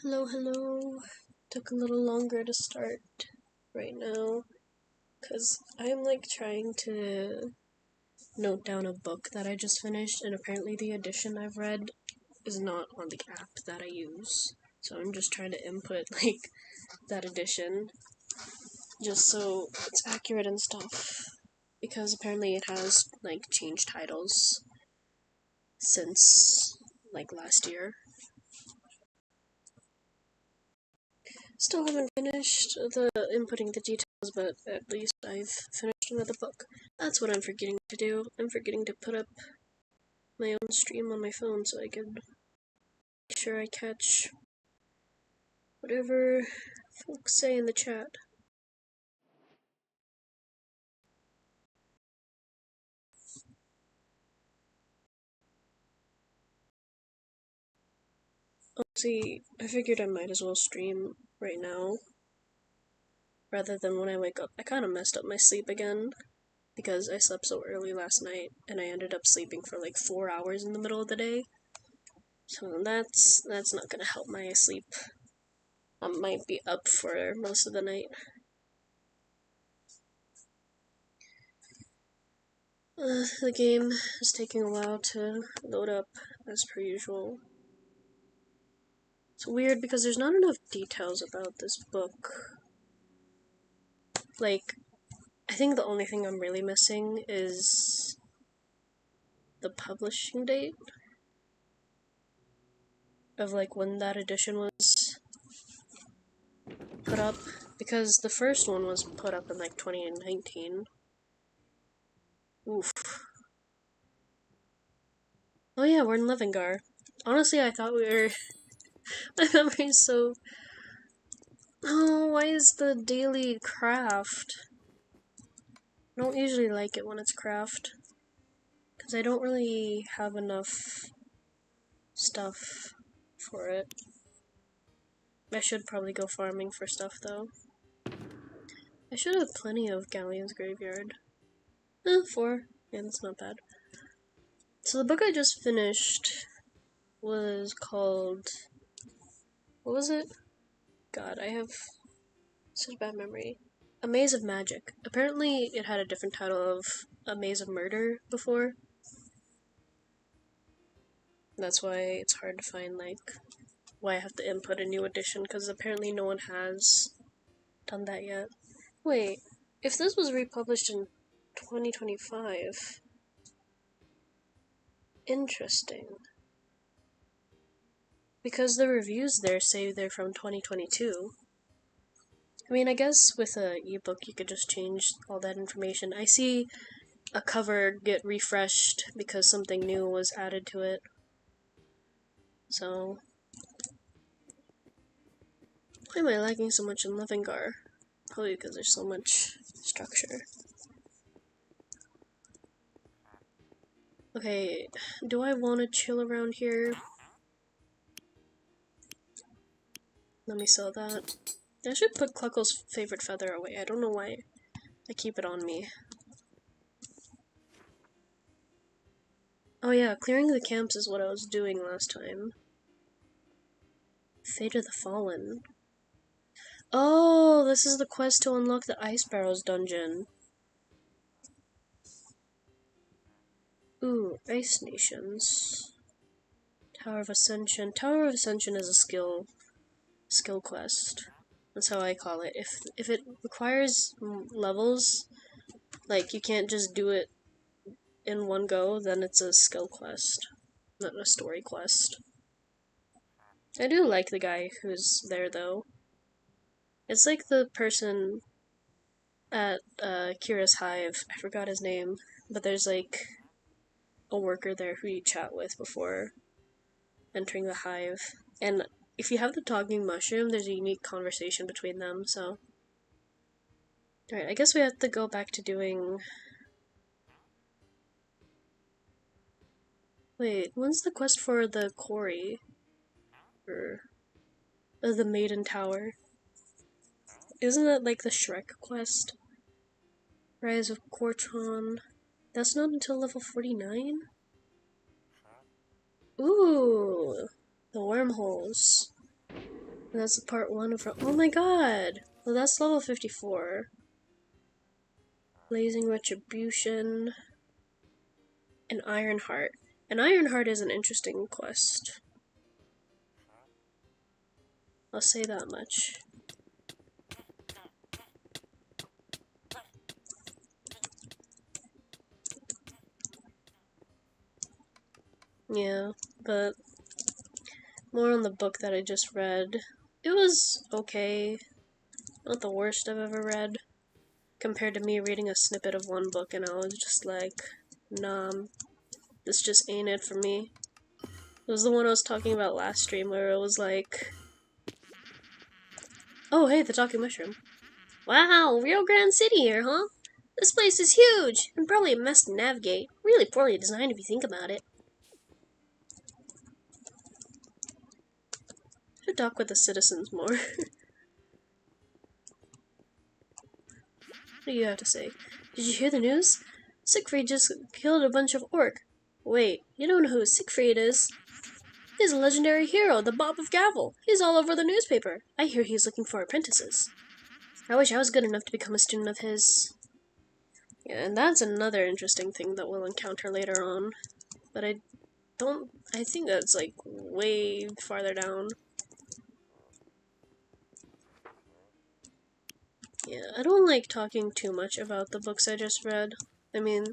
Hello. Took a little longer to start right now because I'm like trying to note down a book that I just finished, and apparently the edition I've read is not on the app that I use. So I'm just trying to input like that edition just so it's accurate and stuff, because apparently it has like changed titles since like last year. Still haven't finished the inputting the details, but at least I've finished another book. That's what I'm forgetting to do. I'm forgetting to put up my own stream on my phone so I can make sure I catch whatever folks say in the chat. See, I figured I might as well stream right now rather than when I wake up. I kind of messed up my sleep again because I slept so early last night and I ended up sleeping for like 4 hours in the middle of the day. So that's not gonna help my sleep. I might be up for most of the night. The game is taking a while to load up, as per usual. It's weird because there's not enough details about this book. Like, I think the only thing I'm really missing is the publishing date of like when that edition was put up, because the first one was put up in like 2019. Oof. Oh yeah, we're in Levengar. Honestly, I thought we were... My memory's so... Oh, why is the daily craft? I don't usually like it when it's craft, because I don't really have enough stuff for it. I should probably go farming for stuff, though. I should have plenty of Galleon's Graveyard. 4. Yeah, that's not bad. So the book I just finished was called... What was it? God, I have such bad memory. A Maze of Magic. Apparently it had a different title of A Maze of Murder before. That's why it's hard to find, like, why I have to input a new edition, because apparently no one has done that yet. Wait, if this was republished in 2025... Interesting. Because the reviews there say they're from 2022. I mean, I guess with a ebook you could just change all that information. I see a cover get refreshed because something new was added to it. So, why am I lagging so much in Levengar? Probably because there's so much structure. Okay, do I want to chill around here? Let me sell that. I should put Cluckle's favorite feather away. I don't know why I keep it on me. Oh yeah, clearing the camps is what I was doing last time. Fate of the Fallen. Oh, this is the quest to unlock the Ice Barrels dungeon. Ooh, Ice Nations. Tower of Ascension. Tower of Ascension is a skill quest. That's how I call it. If it requires levels, like you can't just do it in one go, then it's a skill quest, not a story quest. I do like the guy who's there though. It's like the person at Kira's Hive. I forgot his name, but there's like a worker there who you chat with before entering the hive. And if you have the talking mushroom, there's a unique conversation between them, so... Alright, I guess we have to go back to doing... Wait, when's the quest for the quarry? Or... the Maiden Tower? Isn't that like the Shrek quest? Rise of Cortron. That's not until level 49? Ooh! The wormholes. And that's part 1 of... Oh my god! Well, that's level 54. Blazing Retribution. And Ironheart. And Ironheart is an interesting quest. I'll say that much. Yeah, but more on the book that I just read. It was okay. Not the worst I've ever read. Compared to me reading a snippet of one book and I was just like, nah, this just ain't it for me. It was the one I was talking about last stream where it was like, oh hey, the talking mushroom. Wow, Rio Grande City here, huh? This place is huge, and probably a mess to navigate. Really poorly designed if you think about it. Should talk with the citizens more. What do you have to say? Did you hear the news? Siegfried just killed a bunch of orc. Wait, you don't know who Siegfried is? He's a legendary hero, the Bob of Gavel. He's all over the newspaper. I hear he's looking for apprentices. I wish I was good enough to become a student of his. Yeah, and that's another interesting thing that we'll encounter later on. But I think that's like way farther down. Yeah, I don't like talking too much about the books I just read. I mean,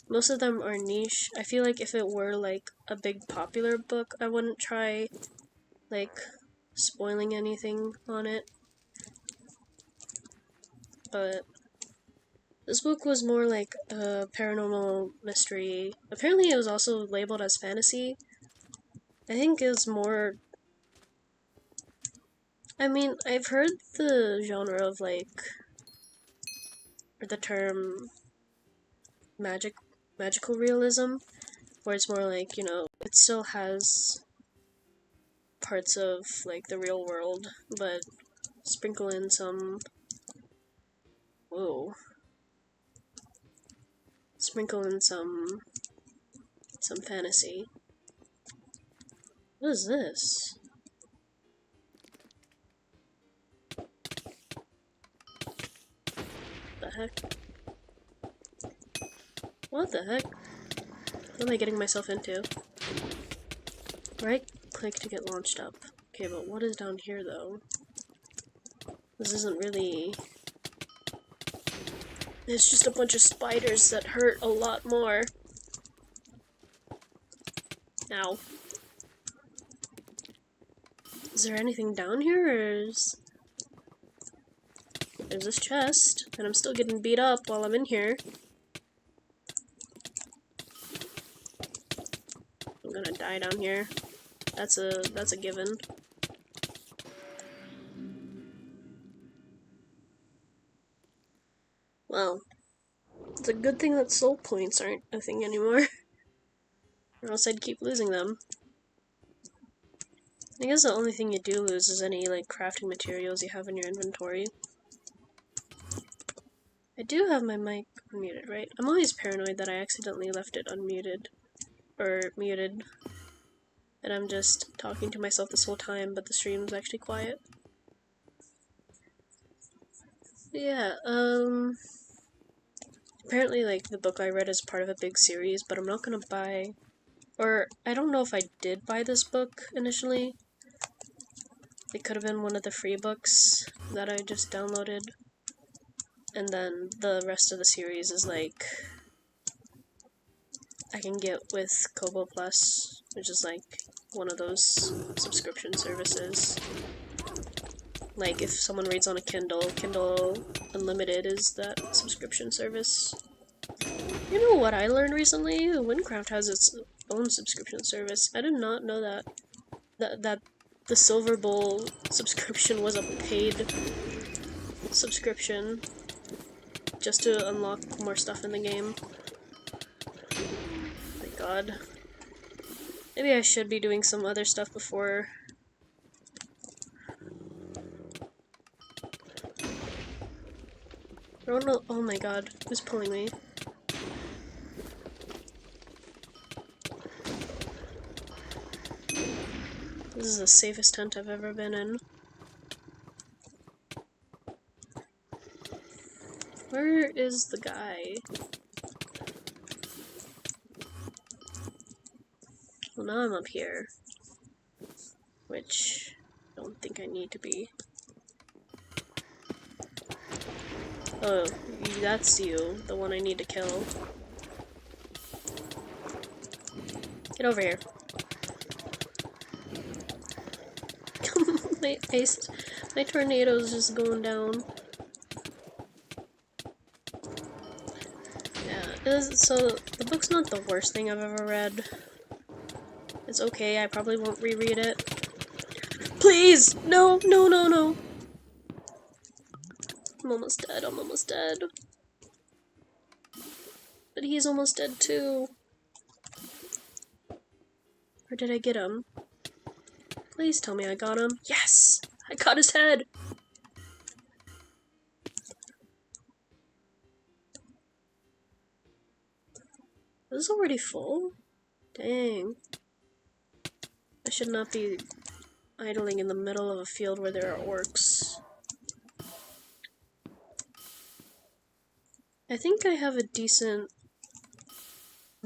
most of them are niche. I feel like if it were like a big popular book, I wouldn't try like spoiling anything on it. But this book was more like a paranormal mystery. Apparently it was also labeled as fantasy. I think it was more... I mean, I've heard the genre of like... or the term magical realism, where it's more like, you know, it still has parts of like the real world, but sprinkle in some... Whoa. Sprinkle in some fantasy. What is this? The heck? What the heck? What am I getting myself into? Right click to get launched up. Okay, but what is down here though? This isn't really... It's just a bunch of spiders that hurt a lot more. Ow. Is there anything down here, or is... There's this chest, and I'm still getting beat up while I'm in here. I'm gonna die down here. That's a given. Well, it's a good thing that soul points aren't a thing anymore. Or else I'd keep losing them. I guess the only thing you do lose is any, like, crafting materials you have in your inventory. I do have my mic unmuted, right? I'm always paranoid that I accidentally left it unmuted. Or muted. And I'm just talking to myself this whole time, but the stream's actually quiet. Yeah, apparently, like, the book I read is part of a big series, but I'm not gonna buy... Or, I don't know if I did buy this book initially. It could have been one of the free books that I just downloaded. And then the rest of the series is like... I can get with Kobo Plus, which is like one of those subscription services. Like, if someone reads on a Kindle, Kindle Unlimited is that subscription service. You know what I learned recently? Wynncraft has its own subscription service. I did not know that. That the Silver Bowl subscription was a paid subscription just to unlock more stuff in the game. My god. Maybe I should be doing some other stuff before... I don't know. Oh my god, who's pulling me? This is the safest tent I've ever been in. Where is the guy? Well, now I'm up here. Which I don't think I need to be. Oh, that's you, the one I need to kill. Get over here. My tornado's just going down. Yeah, so the book's not the worst thing I've ever read. It's okay, I probably won't reread it. Please! No, no, no, no! I'm almost dead, I'm almost dead. But he's almost dead too. Or did I get him? Please tell me I got him. Yes! I got his head! This is already full? Dang. I should not be idling in the middle of a field where there are orcs. I think I have a decent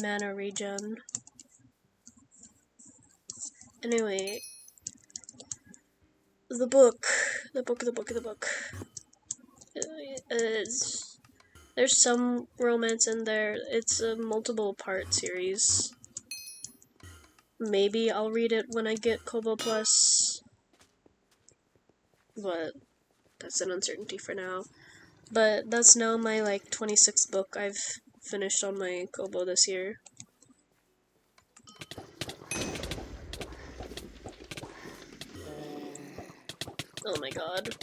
mana regen. Anyway, the book. There's some romance in there. It's a multiple part series. Maybe I'll read it when I get Kobo Plus. But that's an uncertainty for now. But that's now my, like, 26th book I've finished on my Kobo this year. Oh my god.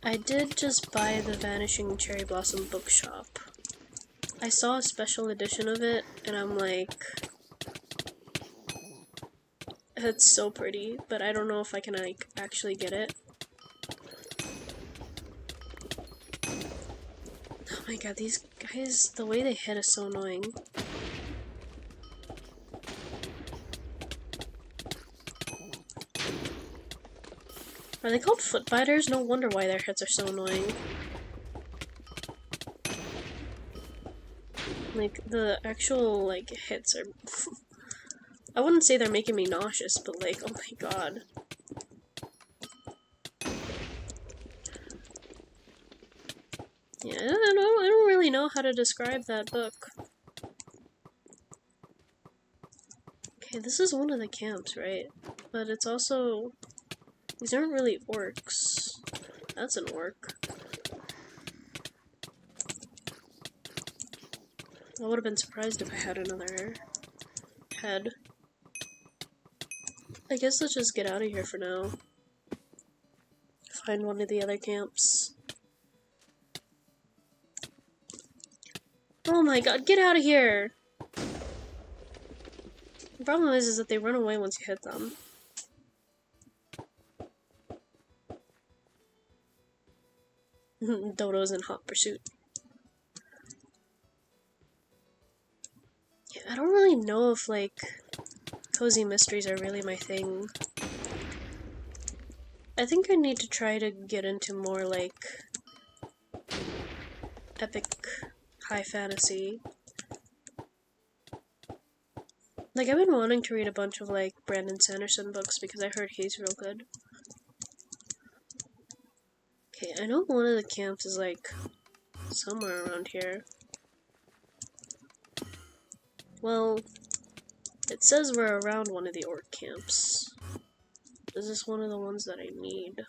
I did just buy the Vanishing Cherry Blossom bookshop. I saw a special edition of it, and I'm like, it's so pretty, but I don't know if I can, like, actually get it. Oh my god, these guys, the way they hit is so annoying. Are they called foot biters? No wonder why their hits are so annoying. Like, the actual, like, hits are... I wouldn't say they're making me nauseous, but, like, oh my god. Yeah, I don't really know how to describe that book. Okay, this is one of the camps, right? But it's also... These aren't really orcs. That's an orc. I would have been surprised if I had another head. I guess let's just get out of here for now. Find one of the other camps. Oh my god, get out of here! The problem is that they run away once you hit them. Dodo's in hot pursuit. Yeah, I don't really know if, like, cozy mysteries are really my thing. I think I need to try to get into more, like, epic high fantasy. Like, I've been wanting to read a bunch of, like, Brandon Sanderson books because I heard he's real good. Okay, I know one of the camps is, like, somewhere around here. Well, it says we're around one of the orc camps. Is this one of the ones that I need?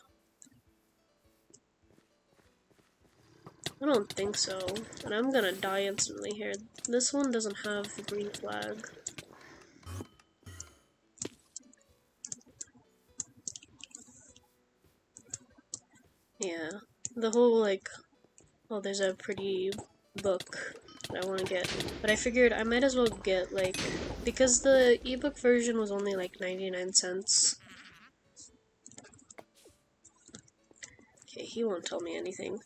I don't think so, and I'm gonna die instantly here. This one doesn't have the green flag. Yeah, the whole, like, oh, there's a pretty book that I want to get. But I figured I might as well get, like, because the ebook version was only, like, 99 cents. Okay, he won't tell me anything.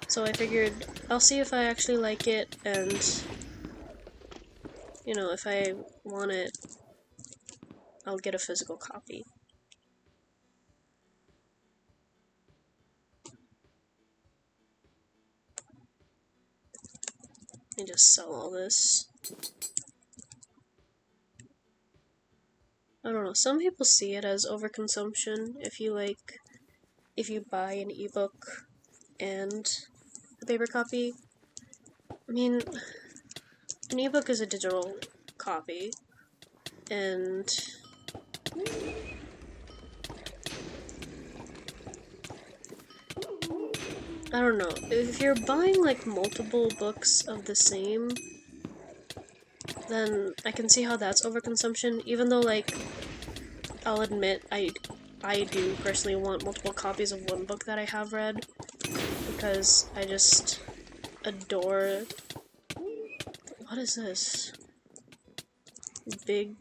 So I figured I'll see if I actually like it, and, you know, if I want it, I'll get a physical copy. Let me just sell all this. I don't know, some people see it as overconsumption if you buy an ebook and a paper copy. I mean, an ebook is a digital copy, and I don't know, if you're buying like multiple books of the same, then I can see how that's overconsumption, even though like, I'll admit I do personally want multiple copies of one book that I have read, because I just adore... What is this? Big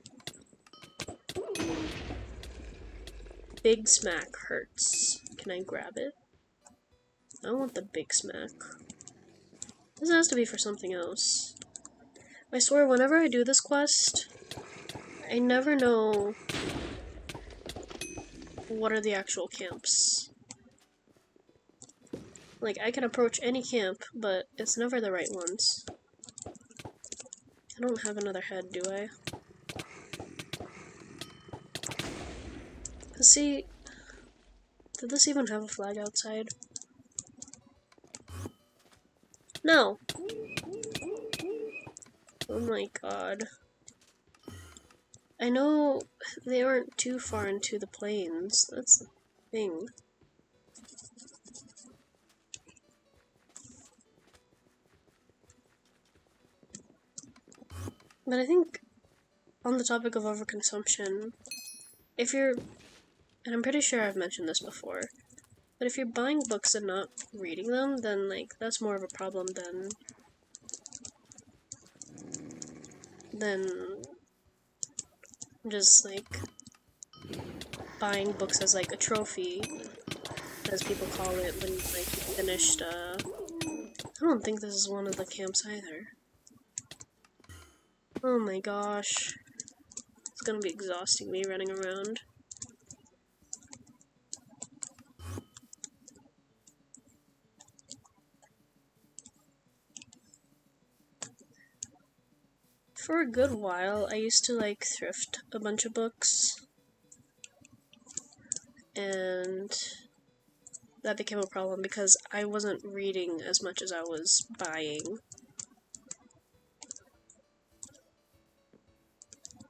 Smack hurts. Can I grab it? I want the Big Smack. This has to be for something else. I swear, whenever I do this quest, I never know what are the actual camps. Like, I can approach any camp, but it's never the right ones. I don't have another head, do I? See, did this even have a flag outside? No! Oh my god. I know they aren't too far into the plains, that's the thing. But I think, on the topic of overconsumption, if you're, and I'm pretty sure I've mentioned this before, but if you're buying books and not reading them, then, like, that's more of a problem than just, like, buying books as, like, a trophy, as people call it, when, like, you finished, I don't think this is one of the camps either. Oh my gosh. It's gonna be exhausting me running around. For a good while, I used to, like, thrift a bunch of books. And that became a problem because I wasn't reading as much as I was buying.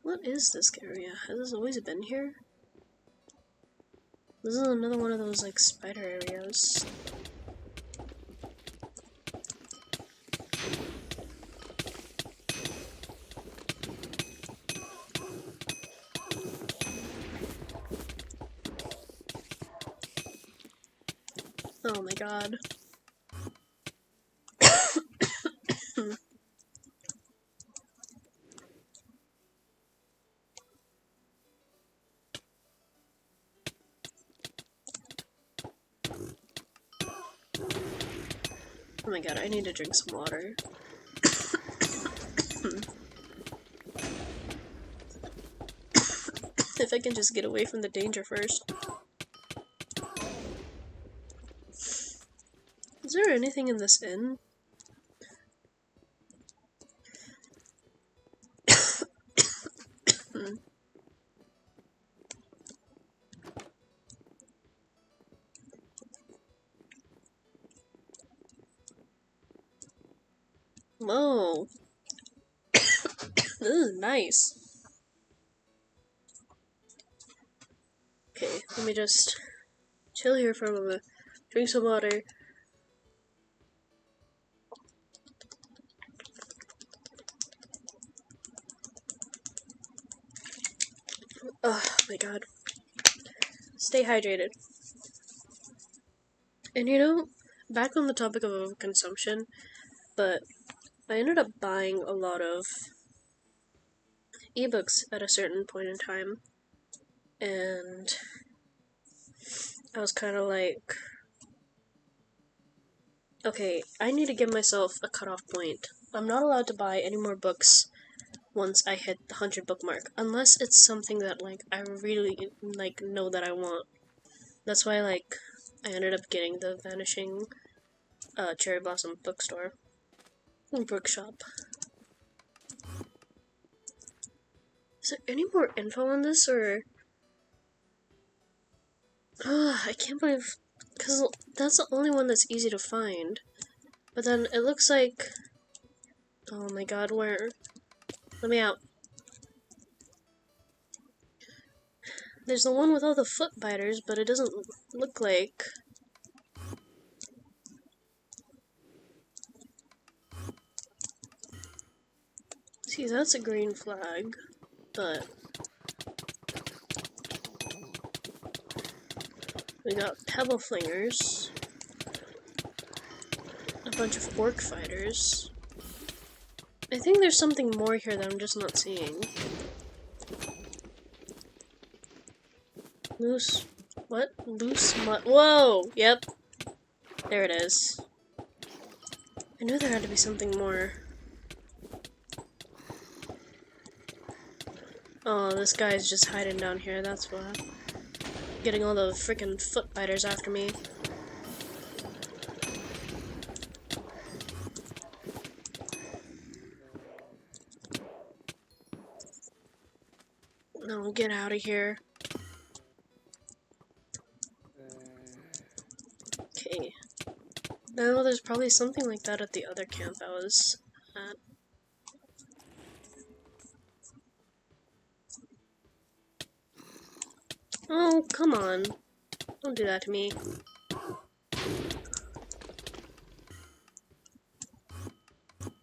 What is this area? Has this always been here? This is another one of those, like, spider areas. Oh my god. Oh my god, I need to drink some water. If I can just get away from the danger first. Is there anything in this inn? Whoa. This is nice. Okay, let me just chill here for a moment. Drink some water. Oh my god. Stay hydrated. And you know, back on the topic of overconsumption, but I ended up buying a lot of ebooks at a certain point in time, and I was kind of like, okay, I need to give myself a cutoff point. I'm not allowed to buy any more books once I hit the 100 bookmark, unless it's something that like I really like know that I want. That's why like I ended up getting the Vanishing Cherry Blossom bookstore, bookshop. Is there any more info on this, or I can't believe, because that's the only one that's easy to find. But then it looks like, oh my god, where? Let me out. There's the one with all the foot biters, but it doesn't look like. See, that's a green flag, but we got pebble flingers, a bunch of orc fighters. I think there's something more here that I'm just not seeing. Loose. What? Loose mud. Whoa! Yep. There it is. I knew there had to be something more. Oh, this guy's just hiding down here, that's why. Getting all the freaking foot biters after me. No, get out of here. Okay. Now there's probably something like that at the other camp I was at. Oh, come on. Don't do that to me.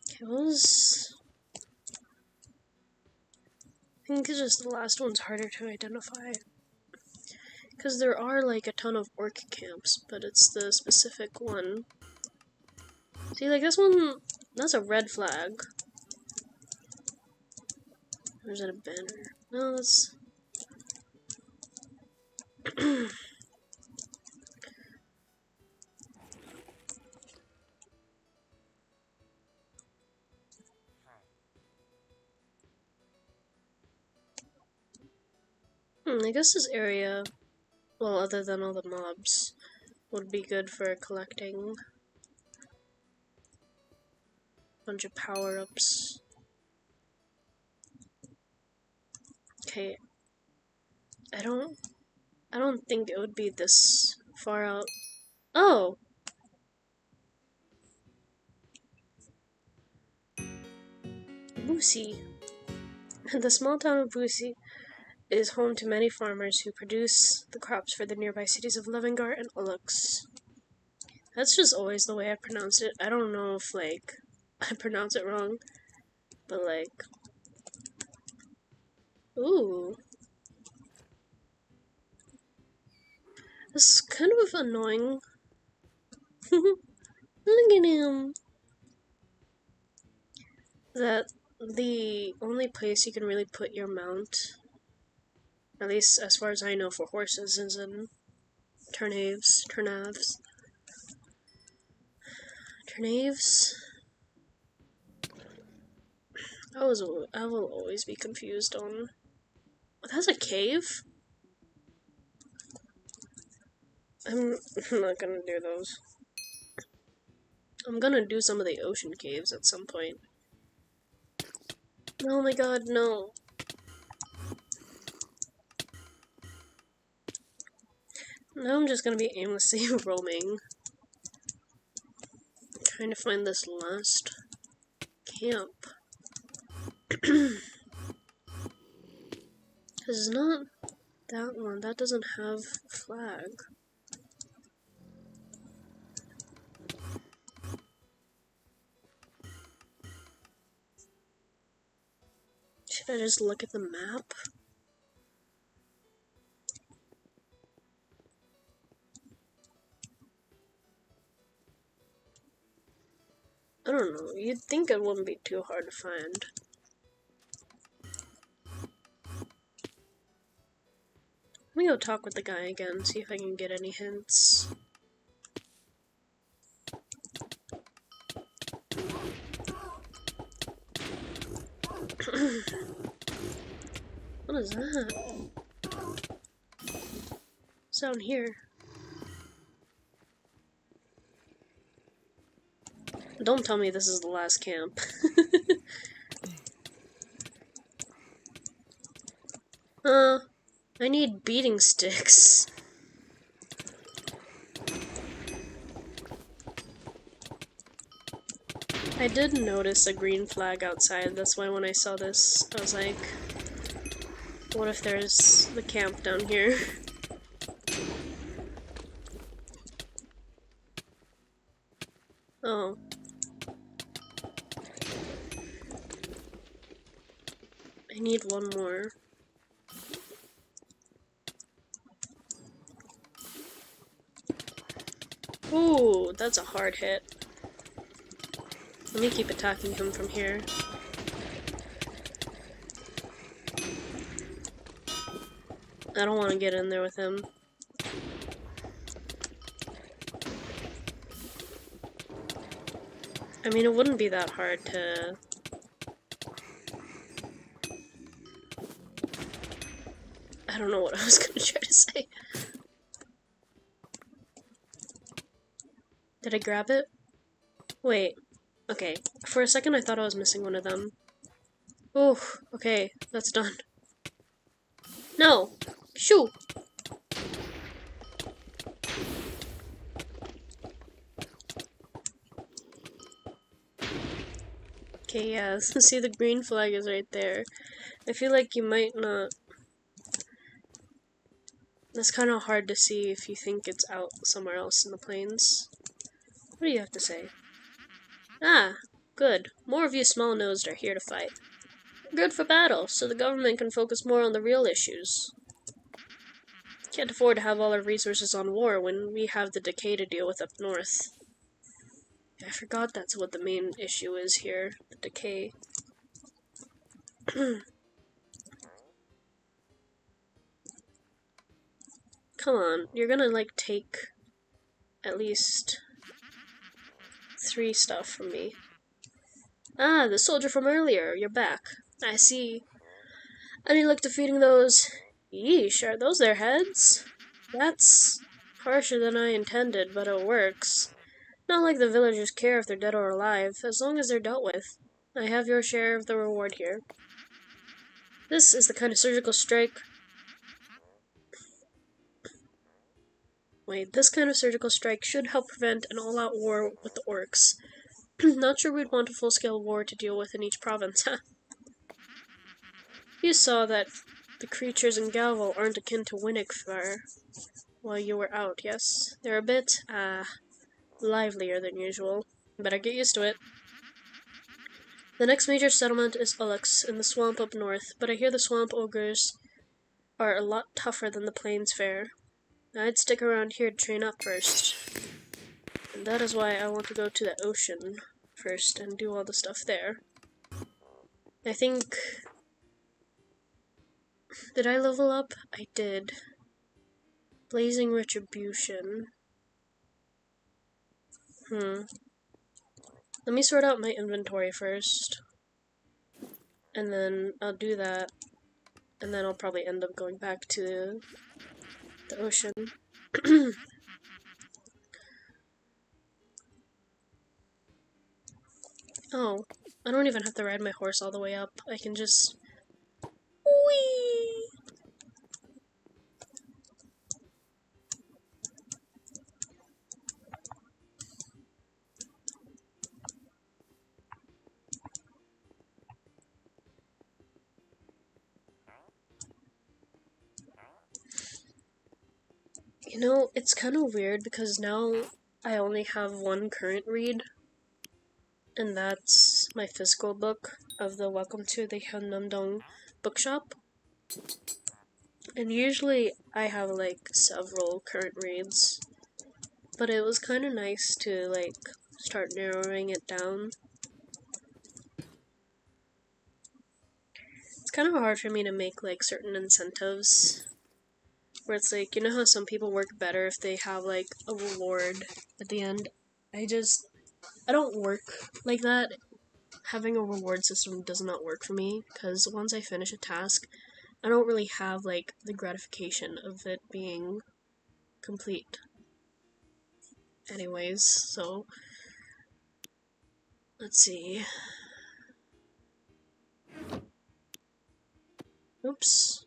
Okay, what was... I think it's just the last one's harder to identify. Because there are like a ton of orc camps, but it's the specific one. See, like this one, that's a red flag. Or is it a banner? No, that's... I guess this area, well, other than all the mobs, would be good for collecting a bunch of power-ups. Okay, I don't think it would be this far out. Oh! Boosie. The small town of Boosie is home to many farmers who produce the crops for the nearby cities of Levengar and Ullux. That's just always the way I pronounce it. I don't know if, like, I pronounce it wrong, but, like... Ooh. This is kind of annoying. Look at him! That the only place you can really put your mount, at least as far as I know for horses, is in Turnaves. I will always be confused on... Oh, that's a cave? I'm not gonna do those. I'm gonna do some of the ocean caves at some point. Oh my god, no. Now I'm just gonna be aimlessly roaming. Trying to find this last camp. Because it's not that one. That doesn't have a flag. Should I just look at the map? I don't know. You'd think it wouldn't be too hard to find. Let me go talk with the guy again, see if I can get any hints. What is that? What's down here? Don't tell me this is the last camp. I need beating sticks. I did notice a green flag outside, that's why when I saw this, I was like, what if there's the camp down here? Oh. I need one more. Ooh, that's a hard hit. Let me keep attacking him from here. I don't want to get in there with him. I mean, it wouldn't be that hard to... I don't know what I was gonna try to say. Did I grab it? Wait. Okay. For a second I thought I was missing one of them. Oh, okay. That's done. No! Shoo! Okay, yeah. See, the green flag is right there. I feel like you might not... That's kind of hard to see if you think it's out somewhere else in the plains. What do you have to say? Ah, good. More of you small-nosed are here to fight. Good for battle, so the government can focus more on the real issues. Can't afford to have all our resources on war when we have the decay to deal with up north. I forgot that's what the main issue is here, the decay. Come on, you're gonna, like, take at least 3 stuff from me. Ah, the soldier from earlier, you're back. I see. Any luck defeating those? Yeesh, are those their heads? That's harsher than I intended, but it works. Not like the villagers care if they're dead or alive, as long as they're dealt with. I have your share of the reward here. This is the kind of surgical strike... Wait, this kind of surgical strike should help prevent an all-out war with the orcs. Not sure we'd want a full-scale war to deal with in each province, huh? You saw that the creatures in Galval aren't akin to Wynncraft while you were out, yes? They're a bit, livelier than usual. Better get used to it. The next major settlement is Ullux, in the swamp up north, but I hear the swamp ogres are a lot tougher than the plains fare. I'd stick around here to train up first. And that is why I want to go to the ocean first and do all the stuff there. I think... Did I level up? I did. Blazing Retribution. Let me sort out my inventory first. And then I'll do that. And then I'll probably end up going back to the ocean. Oh, I don't even have to ride my horse all the way up. I can just... Whee! You know, it's kind of weird because now I only have one current read, and that's my physical book of the Welcome to the Hyundong bookshop. And usually I have like several current reads, but it was kind of nice to like start narrowing it down. It's kind of hard for me to make like certain incentives where it's like, you know how some people work better if they have like a reward at the end? I don't work like that. having a reward system does not work for me, because once I finish a task, I don't really have, like, the gratification of it being complete. Anyways, so let's see. Oops.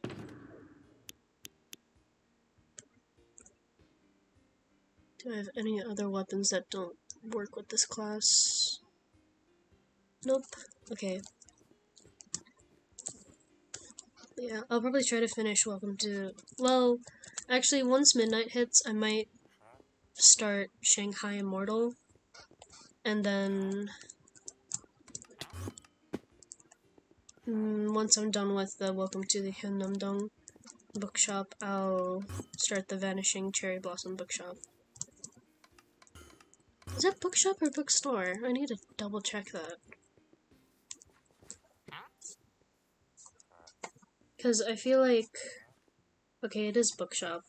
Do I have any other weapons that don't work with this class? Nope. Okay. Yeah, I'll probably try to finish Welcome to... Well, actually, once midnight hits, I might start Shanghai Immortal. And then... once I'm done with the Welcome to the Hyunamdong bookshop, I'll start the Vanishing Cherry Blossom bookshop. Is that bookshop or bookstore? I need to double check that. Because I feel like... Okay, it is bookshop.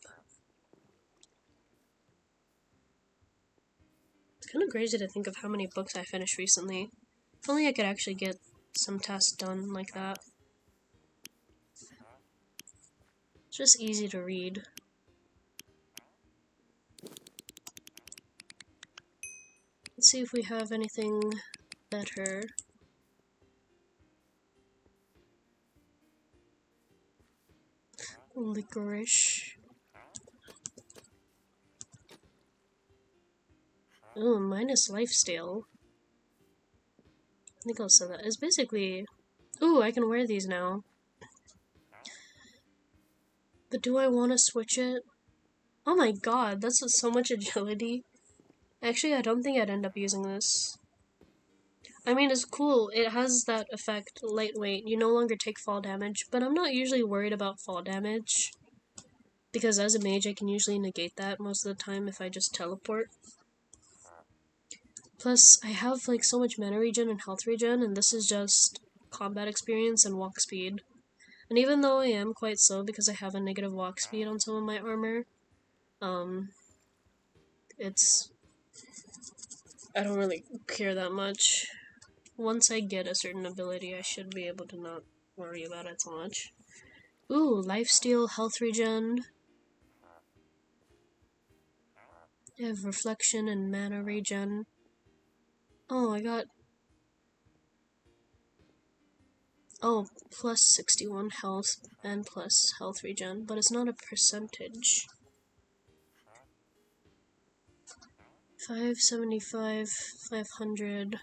It's kind of crazy to think of how many books I finished recently. If only I could actually get some tasks done like that. It's just easy to read. Let's see if we have anything better. Licorice. Ooh, minus lifesteal. I think I'll sell that. It's basically... Ooh, I can wear these now. But do I want to switch it? Oh my god, that's so much agility. Actually, I don't think I'd end up using this. I mean, it's cool. It has that effect, lightweight. You no longer take fall damage, but I'm not usually worried about fall damage. Because as a mage, I can usually negate that most of the time if I just teleport. Plus, I have like so much mana regen and health regen, and this is just combat experience and walk speed. And even though I am quite slow because I have a negative walk speed on some of my armor, I don't really care that much. Once I get a certain ability, I should be able to not worry about it so much. Ooh, lifesteal, health regen. I have reflection and mana regen. Oh, I got... Oh, plus 61 health and plus health regen, but it's not a percentage. 575, 500.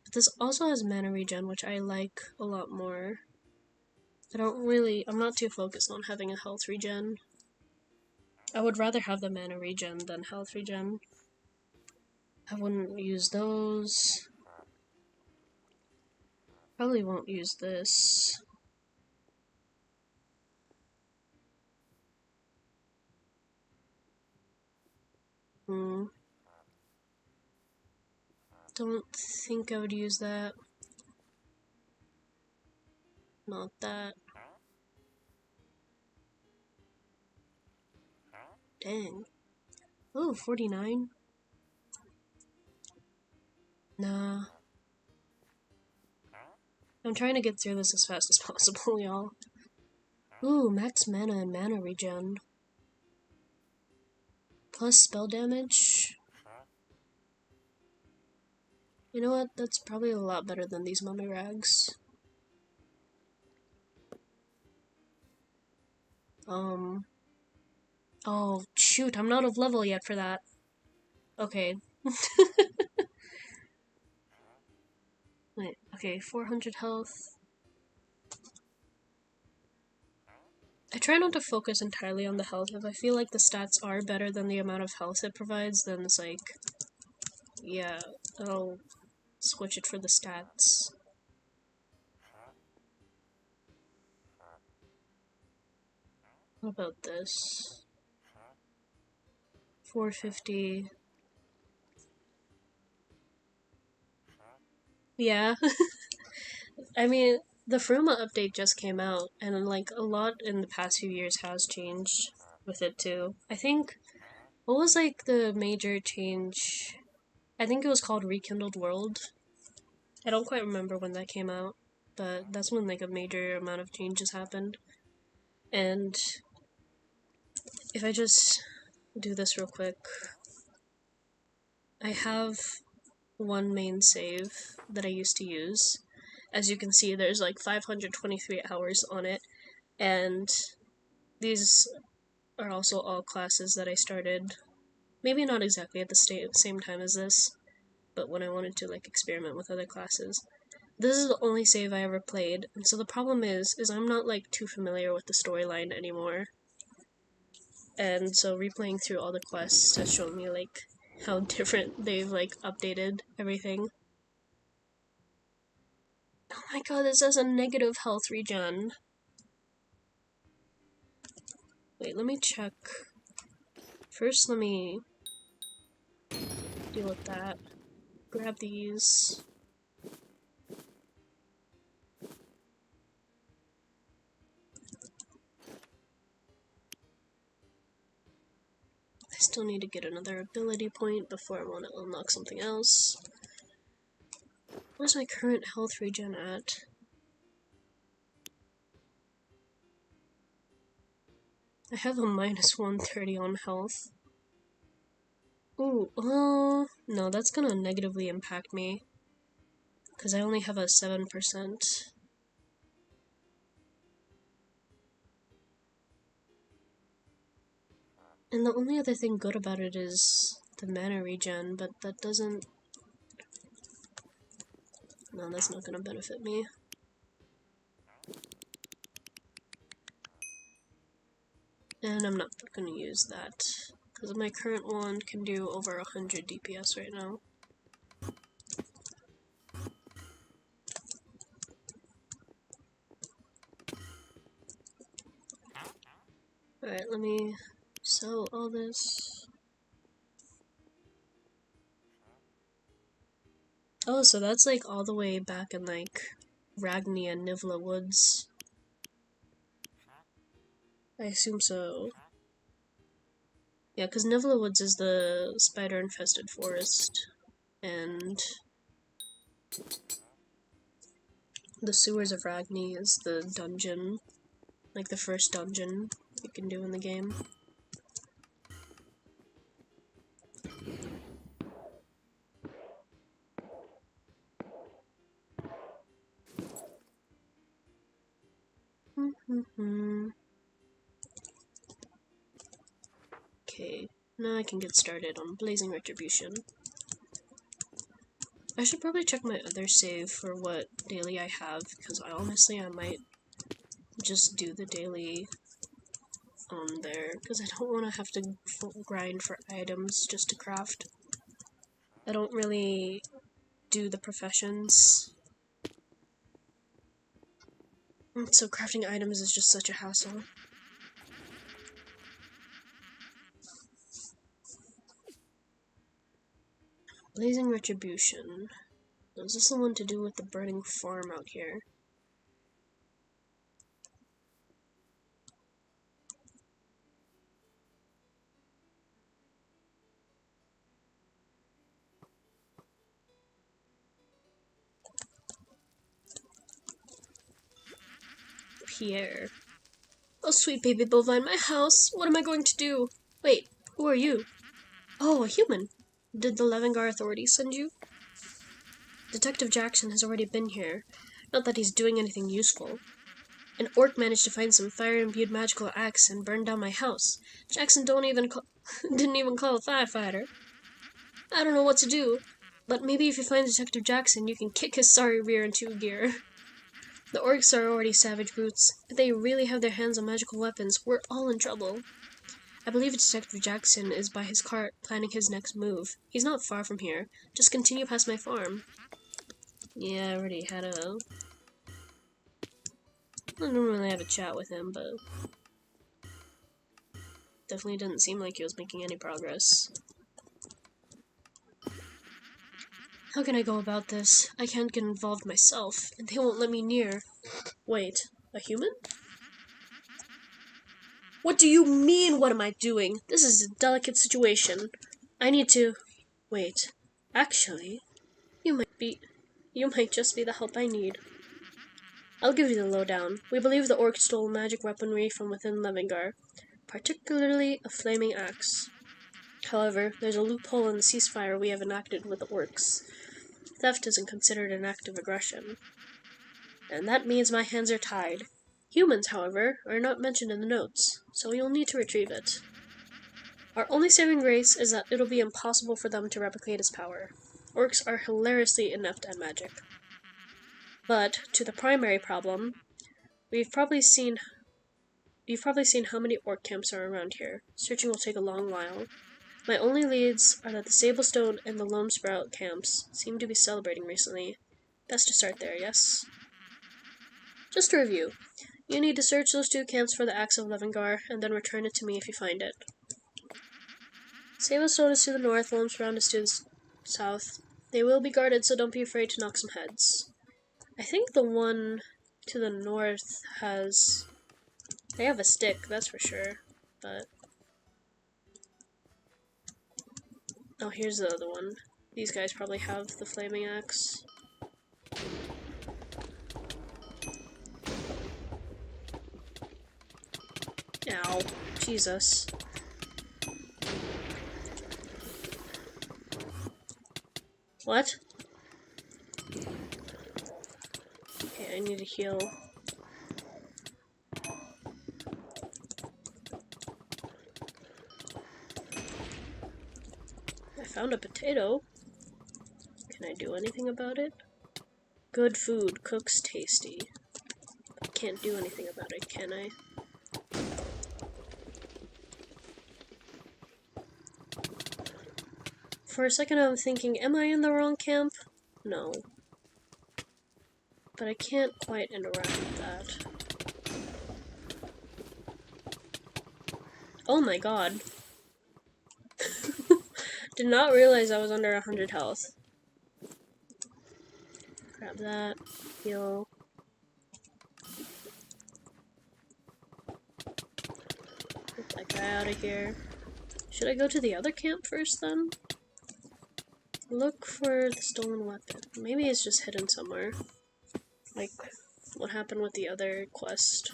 But this also has mana regen, which I like a lot more. I'm not too focused on having a health regen. I would rather have the mana regen than health regen. I wouldn't use those. Probably won't use this. Don't think I would use that. Not that. Dang. Oh, 49? Nah. I'm trying to get through this as fast as possible, y'all. Ooh, max mana and mana regen. Plus spell damage. You know what? That's probably a lot better than these mummy rags. Oh, shoot, I'm not of level yet for that. Okay. Wait, okay, 400 health. I try not to focus entirely on the health. If I feel like the stats are better than the amount of health it provides, then it's like, yeah, I'll switch it for the stats. What about this? 450. Yeah. I mean, the Fruma update just came out, and like a lot in the past few years has changed with it too. I think What was like the major change? I think it was called Rekindled World. I don't quite remember when that came out, but that's when like a major amount of changes happened. And if I just do this real quick, I have one main save that I used to use. As you can see, there's like 523 hours on it, and these are also all classes that I started, maybe not exactly at the same time as this, but when I wanted to like experiment with other classes. This is the only save I ever played, and so the problem is I'm not like too familiar with the storyline anymore. And so replaying through all the quests has shown me like how different they've like updated everything. Oh my god, this has a negative health regen. Wait, let me check. First, let me deal with that. Grab these. I still need to get another ability point before I want to unlock something else. Where's my current health regen at? I have a minus 130 on health. Ooh, no, that's gonna negatively impact me. Because I only have a 7%. And the only other thing good about it is the mana regen, but that doesn't... No, that's not gonna benefit me. And I'm not gonna use that, because my current one can do over 100 DPS right now. Alright, let me sell all this. Oh, so that's like all the way back in like Ragni and Nivla Woods. I assume so. Yeah, because Nivla Woods is the spider-infested forest, and the sewers of Ragni is the dungeon, like the first dungeon you can do in the game. Okay, now I can get started on Blazing Retribution. I should probably check my other save for what daily I have, because honestly I might just do the daily on there, because I don't want to have to grind for items just to craft. I don't really do the professions, so crafting items is just such a hassle. Blazing Retribution. Is this the one to do with the burning farm out here? Pierre. Oh, sweet baby bovine, my house! What am I going to do? Wait, who are you? Oh, a human! Did the Levengar authorities send you? Detective Jackson has already been here. Not that he's doing anything useful. An orc managed to find some fire-imbued magical axe and burn down my house. Jackson didn't even call a firefighter. I don't know what to do, but maybe if you find Detective Jackson, you can kick his sorry rear into gear. The orcs are already savage brutes. If they really have their hands on magical weapons, we're all in trouble. I believe Detective Jackson is by his cart, planning his next move. He's not far from here. Just continue past my farm. Yeah, I already had a... I don't really have a chat with him, but... Definitely didn't seem like he was making any progress. How can I go about this? I can't get involved myself, and they won't let me near. Wait, a human? What do you mean, what am I doing? This is a delicate situation. I need to... Wait. Actually, you might just be the help I need. I'll give you the lowdown. We believe the orcs stole magic weaponry from within Levengar, particularly a flaming axe. However, there's a loophole in the ceasefire we have enacted with the orcs. Theft isn't considered an act of aggression. And that means my hands are tied. Humans, however, are not mentioned in the notes, so you'll need to retrieve it. Our only saving grace is that it'll be impossible for them to replicate its power. Orcs are hilariously inept at magic. But, to the primary problem, you've probably seen how many orc camps are around here. Searching will take a long while. My only leads are that the Sablestone and the Lone Sprout camps seem to be celebrating recently. Best to start there, yes? Just to review, you need to search those two camps for the Axe of Levengar, and then return it to me if you find it. Sablestone is to the north, Lone Sprout is to the south. They will be guarded, so don't be afraid to knock some heads. I think the one to the north has... They have a stick, that's for sure, but... Oh, here's the other one. These guys probably have the flaming axe. Ow. Jesus. What? Okay, I need to heal. I found a potato. Can I do anything about it? Good food cooks tasty. I can't do anything about it, can I? For a second I'm thinking, am I in the wrong camp? No. But I can't quite interact with that. Oh my god. Did not realize I was under 100 health. Grab that. Heal. Get that guy out of here. Should I go to the other camp first then? Look for the stolen weapon. Maybe it's just hidden somewhere. Like what happened with the other quest.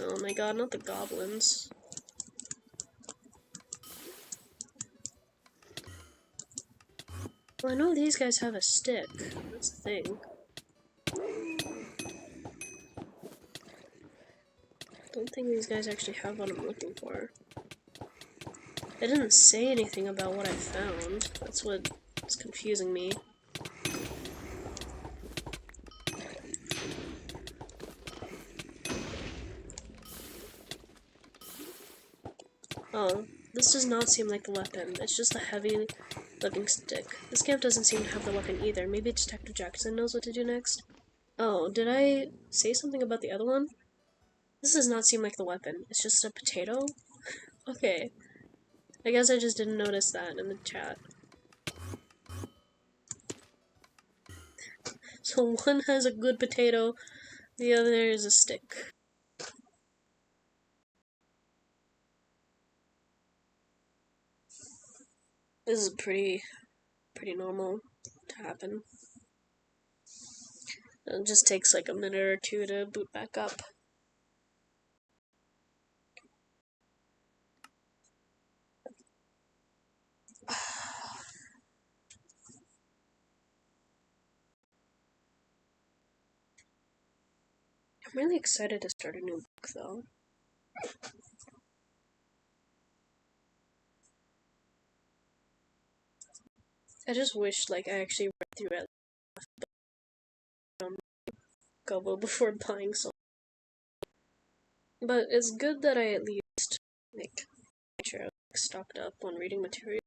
Oh my god, not the goblins. Well, I know these guys have a stick. That's the thing. Don't think these guys actually have what I'm looking for. It didn't say anything about what I found. That's what's confusing me. Oh, this does not seem like the weapon. It's just a heavy looking stick. This camp doesn't seem to have the weapon either. Maybe Detective Jackson knows what to do next. Oh, did I say something about the other one? This does not seem like the weapon. It's just a potato? Okay. I guess I just didn't notice that in the chat. So one has a good potato, the other is a stick. This is pretty normal to happen. It just takes like a minute or two to boot back up. I'm really excited to start a new book, though. I just wish, like, I actually read through it Gobble before buying something. But it's good that I at least, like, make sure I'm stocked up on reading material.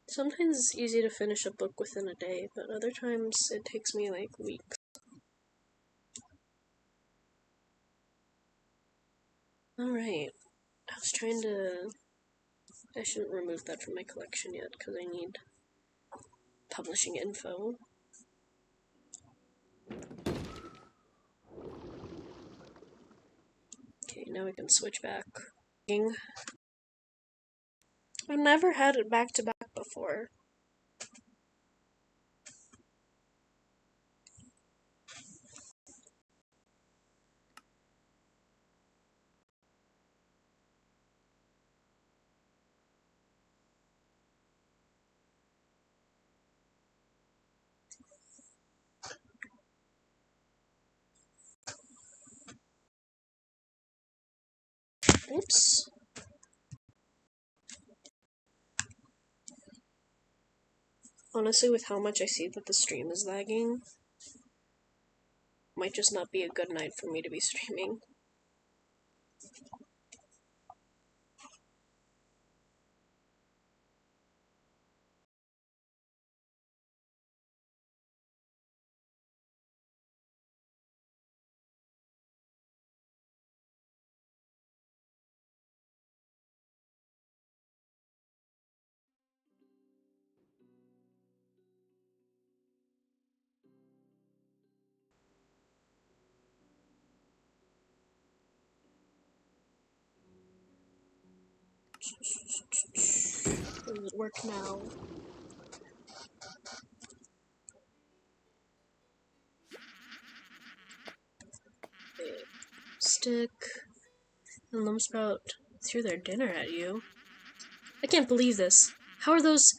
Sometimes it's easy to finish a book within a day, but other times it takes me, like, weeks. Alright. was trying to... I shouldn't remove that from my collection yet, because I need publishing info. Okay, now we can switch back. I've never had it back-to-back before. Oops. Honestly, with how much I see that the stream is lagging, might just not be a good night for me to be streaming. Does it work now? Stick and Lumsprout threw their dinner at you. I can't believe this. How are those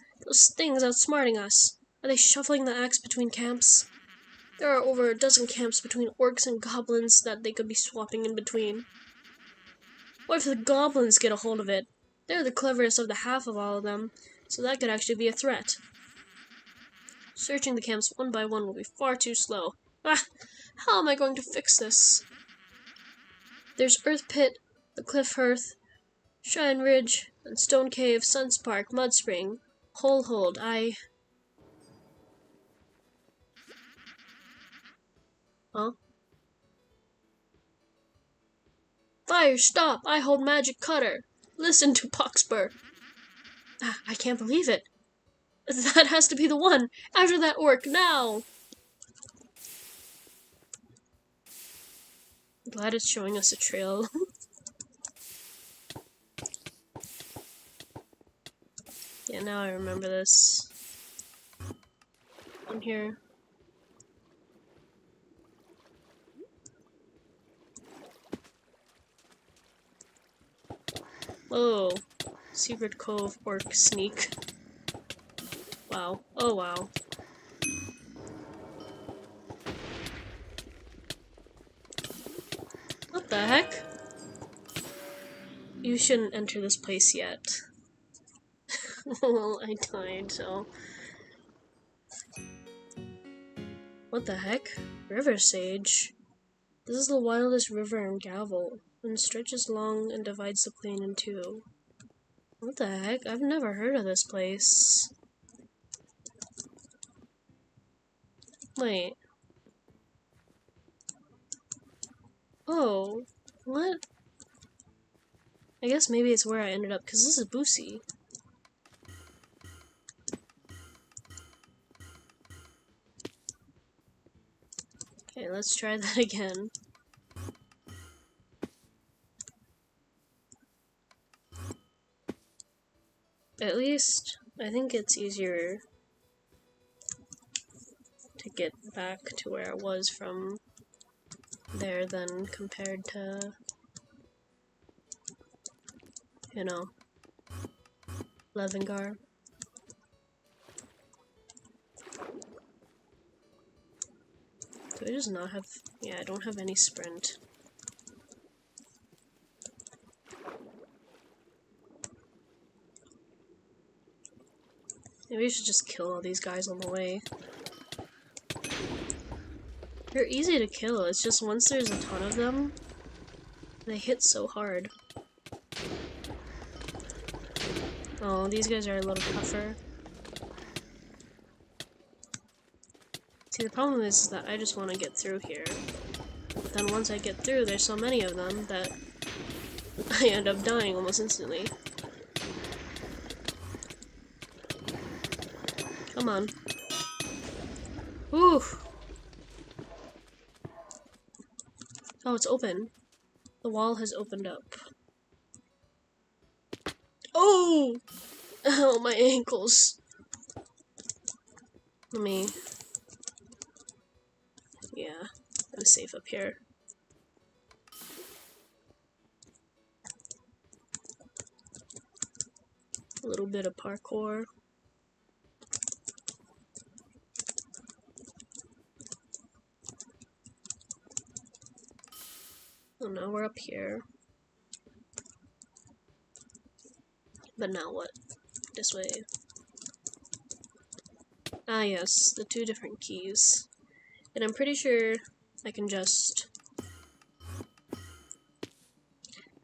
things outsmarting us? Are they shuffling the axe between camps? There are over a dozen camps between orcs and goblins that they could be swapping in between. What if the goblins get a hold of it? They're the cleverest of the half of all of them, so that could actually be a threat. Searching the camps one by one will be far too slow. Ah! How am I going to fix this? There's Earth Pit, the Cliff Hearth, Shrine Ridge, and Stone Cave, Sunspark, Mud Spring, Hole Hold. Huh? Fire, stop! I hold Magic Cutter! Listen to Poxbur! Ah, I can't believe it! That has to be the one! After that orc, now! I'm glad it's showing us a trail. Yeah, now I remember this. I'm here. Whoa. Secret Cove orc sneak. Wow. Oh wow. What the heck? You shouldn't enter this place yet. Well, I died, so... What the heck? River Sage? This is the wildest river in Gavel, and stretches long and divides the plain in two. What the heck? I've never heard of this place. Wait. Oh. What? I guess maybe it's where I ended up, because this is Boosie. Okay, let's try that again. At least, I think it's easier to get back to where I was from there than compared to, you know, Levengar. Do I just not have... Yeah, I don't have any sprint. Maybe I should just kill all these guys on the way. They're easy to kill, it's just once there's a ton of them, they hit so hard. Oh, these guys are a little tougher. See, the problem is that I just want to get through here. But then once I get through, there's so many of them that I end up dying almost instantly. Come on. Ooh! Oh, it's open. The wall has opened up. Oh! Oh, my ankles. Let me... Yeah, I'm safe up here. A little bit of parkour. Oh, now we're up here. But now what? This way. Ah yes, the 2 different keys. And I'm pretty sure I can just...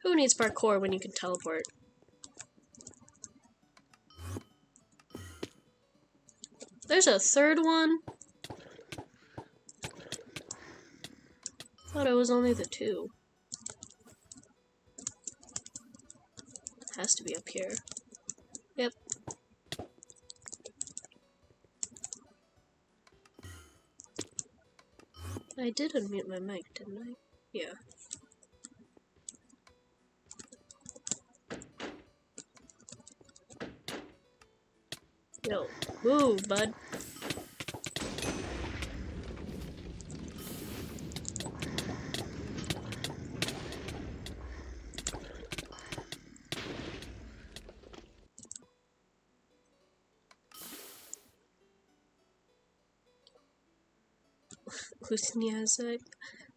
Who needs parkour when you can teleport? There's a 3rd one? Thought it was only the 2. Has to be up here. Yep. I did unmute my mic, didn't I? Yeah. Yo, move, bud.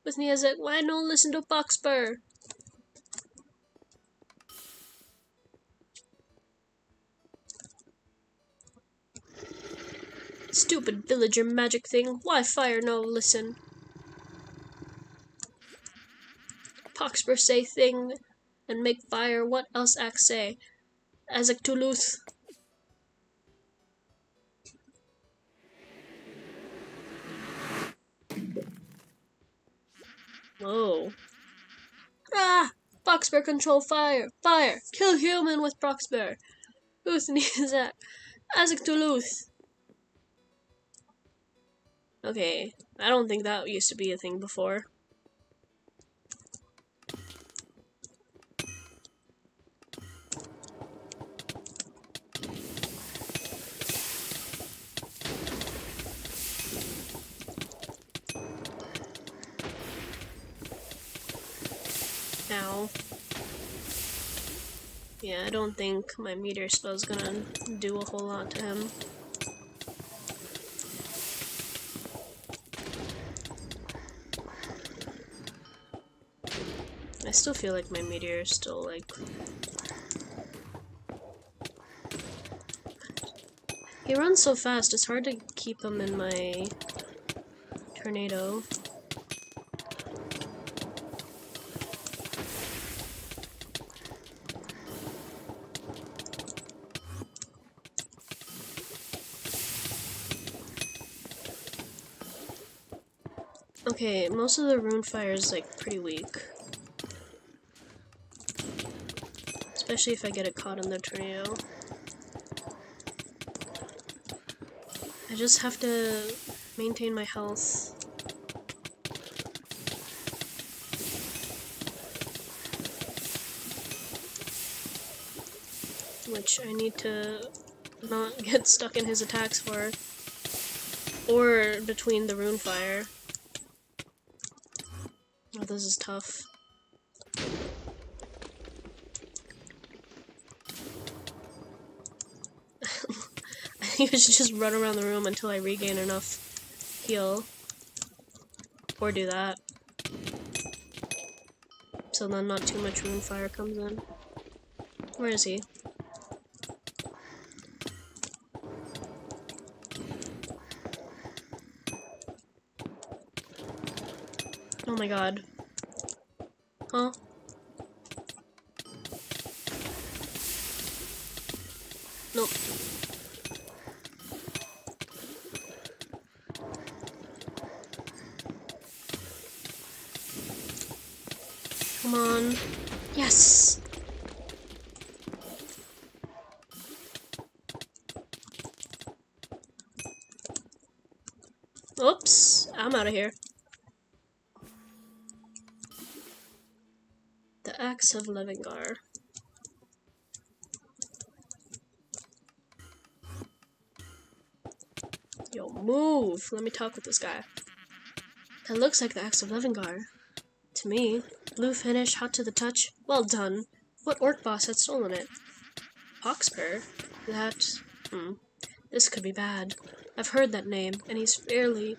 Wynncraft, why no listen to Boxper? Stupid villager magic thing, why fire no listen? Poxper say thing and make fire, what else act say? Azek Toulouse. Whoa. Ah! Boxbear control fire! Fire! Kill human with Boxbear! Who's that? Azek Toulouse. Okay, I don't think that used to be a thing before. Ow. Yeah, I don't think my meteor spell's gonna do a whole lot to him. I still feel like my meteor is still like... He runs so fast, it's hard to keep him in my tornado. Okay, most of the rune fire is like pretty weak. Especially if I get it caught in the tornado. I just have to maintain my health. Which I need to not get stuck in his attacks for. Or between the rune fire. Oh, this is tough. I think I should just run around the room until I regain enough heal. Or do that. So then not too much rune fire comes in. Where is he? Oh my god. Huh? Nope. Come on. Yes! Oops, I'm out of here. The Axe of Levengar. Yo, move! Let me talk with this guy. That looks like the Axe of Levengar. To me. Blue finish, hot to the touch. Well done. What orc boss had stolen it? Hawkspur? That... This could be bad. I've heard that name, and he's fairly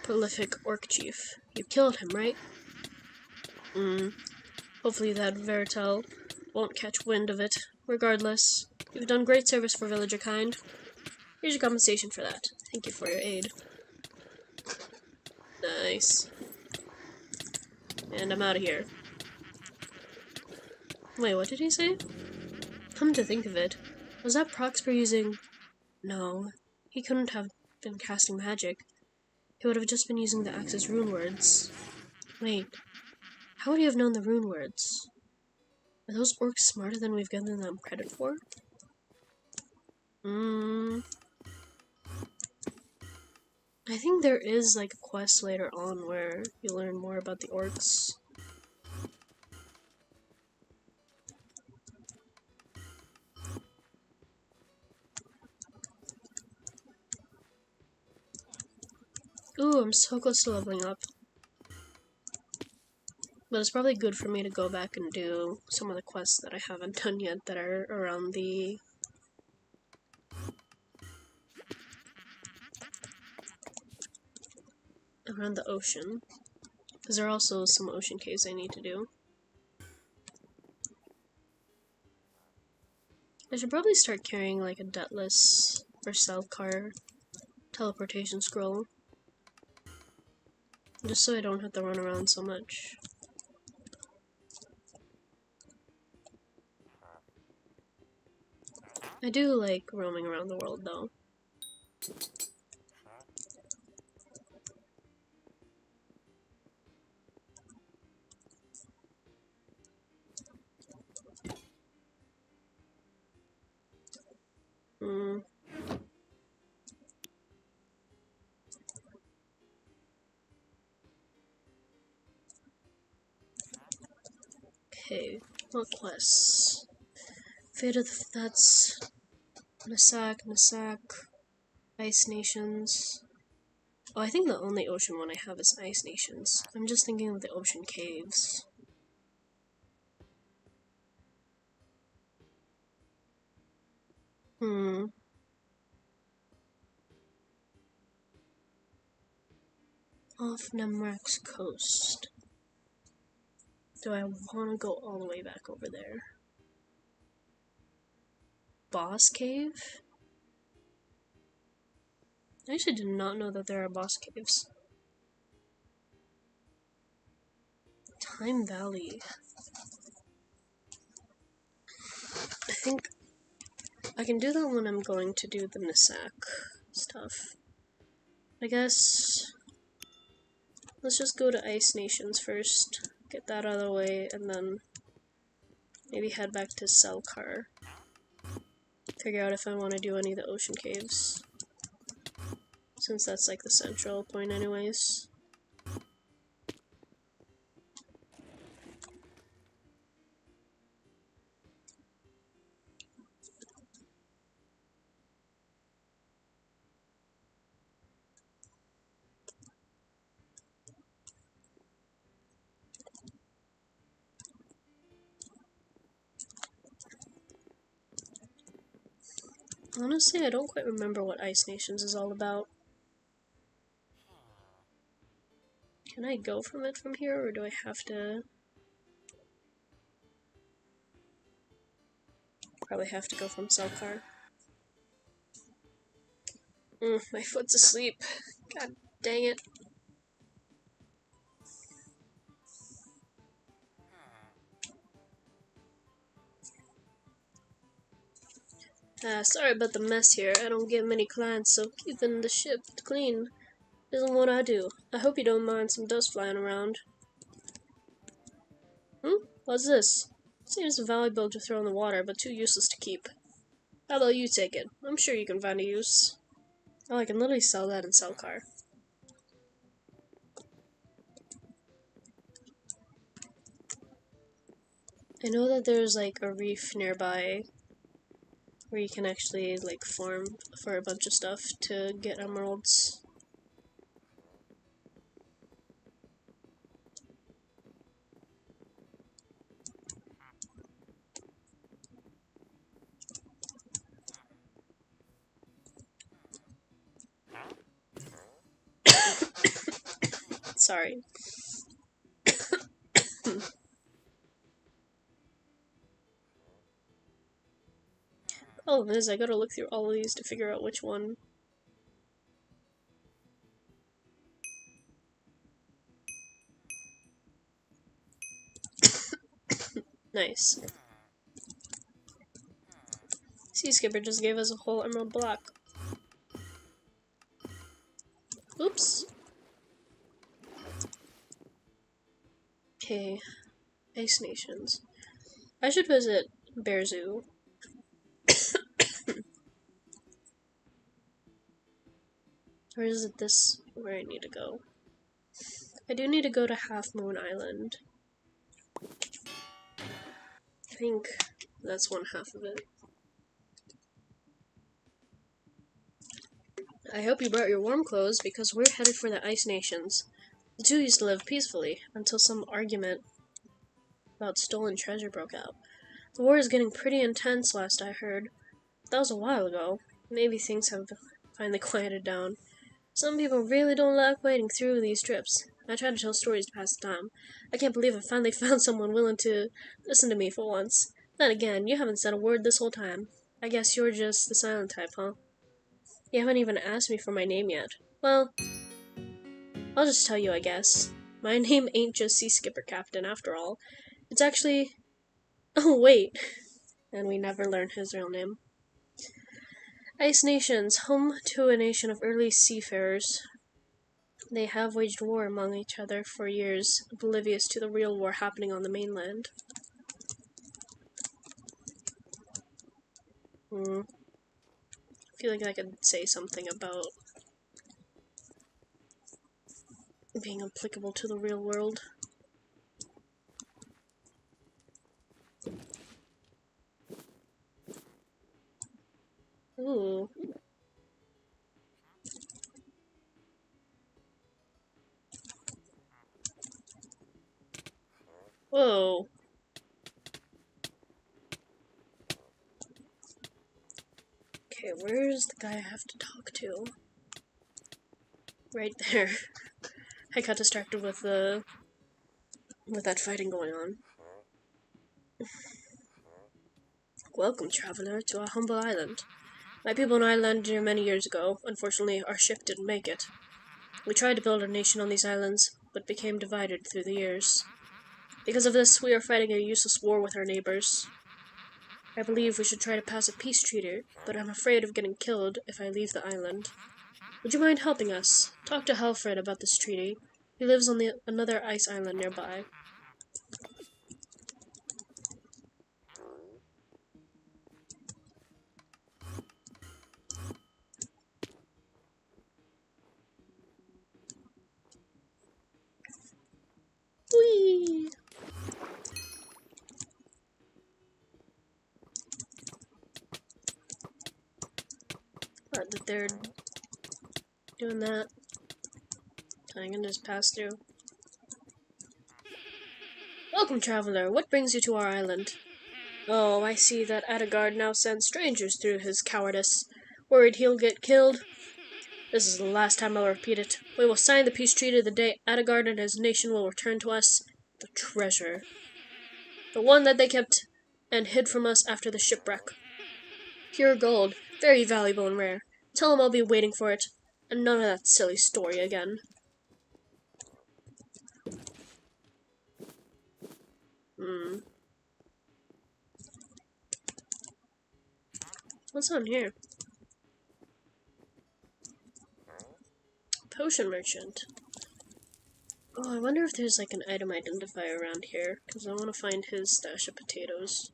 prolific orc chief. You killed him, right? Hopefully that Veritel won't catch wind of it. Regardless, you've done great service for villager kind. Here's your compensation for that. Thank you for your aid. Nice. And I'm out of here. Wait, what did he say? Come to think of it, was that Proxper using... No, he couldn't have been casting magic. He would have just been using the Axe's rune words. Wait, how would he have known the rune words? Are those orcs smarter than we've given them credit for? I think there is like a quest later on where you learn more about the orcs. Ooh, I'm so close to leveling up. But it's probably good for me to go back and do some of the quests that I haven't done yet that are around the... ocean. Because there are also some ocean caves I need to do. I should probably start carrying like a Deathless or Self-Car teleportation scroll. Just so I don't have to run around so much. I do like roaming around the world though. Okay, what quests? Fate of the That's Nasak, Ice Nations. Oh, I think the only ocean one I have is Ice Nations. I'm just thinking of the ocean caves. Off Nemrak's coast. Do I want to go all the way back over there? Boss cave? I actually did not know that there are boss caves. Time Valley. I think I can do that when I'm going to do the Nasak stuff. I guess let's just go to Ice Nations first, get that out of the way, and then maybe head back to Selkar. Figure out if I want to do any of the ocean caves, since that's like the central point anyways. Honestly, I don't quite remember what Ice Nations is all about. Can I go from it from here, or do I have to... Probably have to go from Selkar. My foot's asleep. God dang it. Sorry about the mess here. I don't get many clients, so keeping the ship clean isn't what I do. I hope you don't mind some dust flying around. What What's this? Seems valuable to throw in the water, but too useless to keep. How about you take it? I'm sure you can find a use. Oh, I can literally sell that in Sell Car. I know that there's like a reef nearby where you can actually like farm for a bunch of stuff to get emeralds. Sorry. Oh, Liz, I gotta look through all of these to figure out which one. Nice. Sea Skipper just gave us a whole emerald block. Oops. Okay. Ice Nations. I should visit Bear Zoo. Or is it this where I need to go? I do need to go to Half Moon Island. I think that's one half of it. I hope you brought your warm clothes because we're headed for the Ice Nations. The two used to live peacefully until some argument about stolen treasure broke out. The war is getting pretty intense last I heard. That was a while ago. Maybe things have finally quieted down. Some people really don't like wading through these trips. I try to tell stories to pass the time. I can't believe I finally found someone willing to listen to me for once. Then again, you haven't said a word this whole time. I guess you're just the silent type, huh? You haven't even asked me for my name yet. Well, I'll just tell you, I guess. My name ain't just Sea Skipper Captain, after all. It's actually... Oh, wait. And we never learn his real name. Ice Nations, home to a nation of early seafarers. They have waged war among each other for years, oblivious to the real war happening on the mainland. I feel like I could say something about being applicable to the real world. Ooh. Whoa. Okay, where's the guy I have to talk to? Right there. I got distracted with that fighting going on. Welcome, traveler, to our humble island. My people and I landed here many years ago. Unfortunately, our ship didn't make it. We tried to build a nation on these islands, but became divided through the years. Because of this, we are fighting a useless war with our neighbors. I believe we should try to pass a peace treaty, but I'm afraid of getting killed if I leave the island. Would you mind helping us? Talk to Halfred about this treaty. He lives on another ice island nearby. Whee! What, that they're doing that? I can just pass through. Welcome, traveler. What brings you to our island? Oh, I see that Adagard now sends strangers through his cowardice. Worried he'll get killed? This is the last time I'll repeat it. We will sign the peace treaty the day Adagard and his nation will return to us the treasure. The one that they kept and hid from us after the shipwreck. Pure gold, very valuable and rare. Tell him I'll be waiting for it, and none of that silly story again. What's on here? Potion merchant. Oh, I wonder if there's like an item identifier around here, because I want to find his stash of potatoes.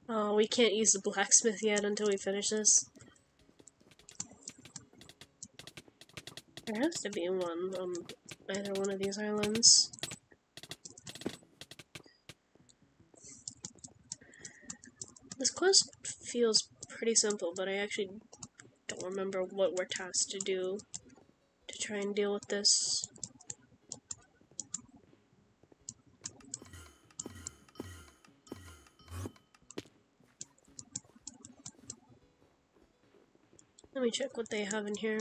Oh, we can't use the blacksmith yet until we finish this. There has to be one on either one of these islands. This quest feels pretty simple, but I actually don't remember what we're tasked to do to try and deal with this. Let me check what they have in here.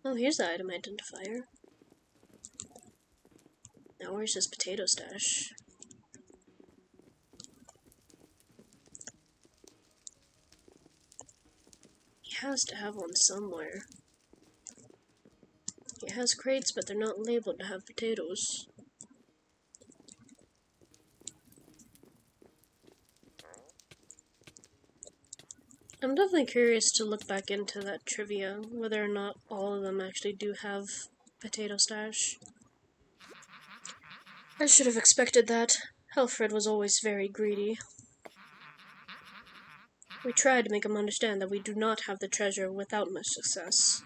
Oh, here's the item identifier. Now where's his potato stash? He has to have one somewhere. He has crates, but they're not labeled to have potatoes. I'm definitely curious to look back into that trivia, whether or not all of them actually do have potato stash. I should have expected that. Alfred was always very greedy. We tried to make him understand that we do not have the treasure without much success.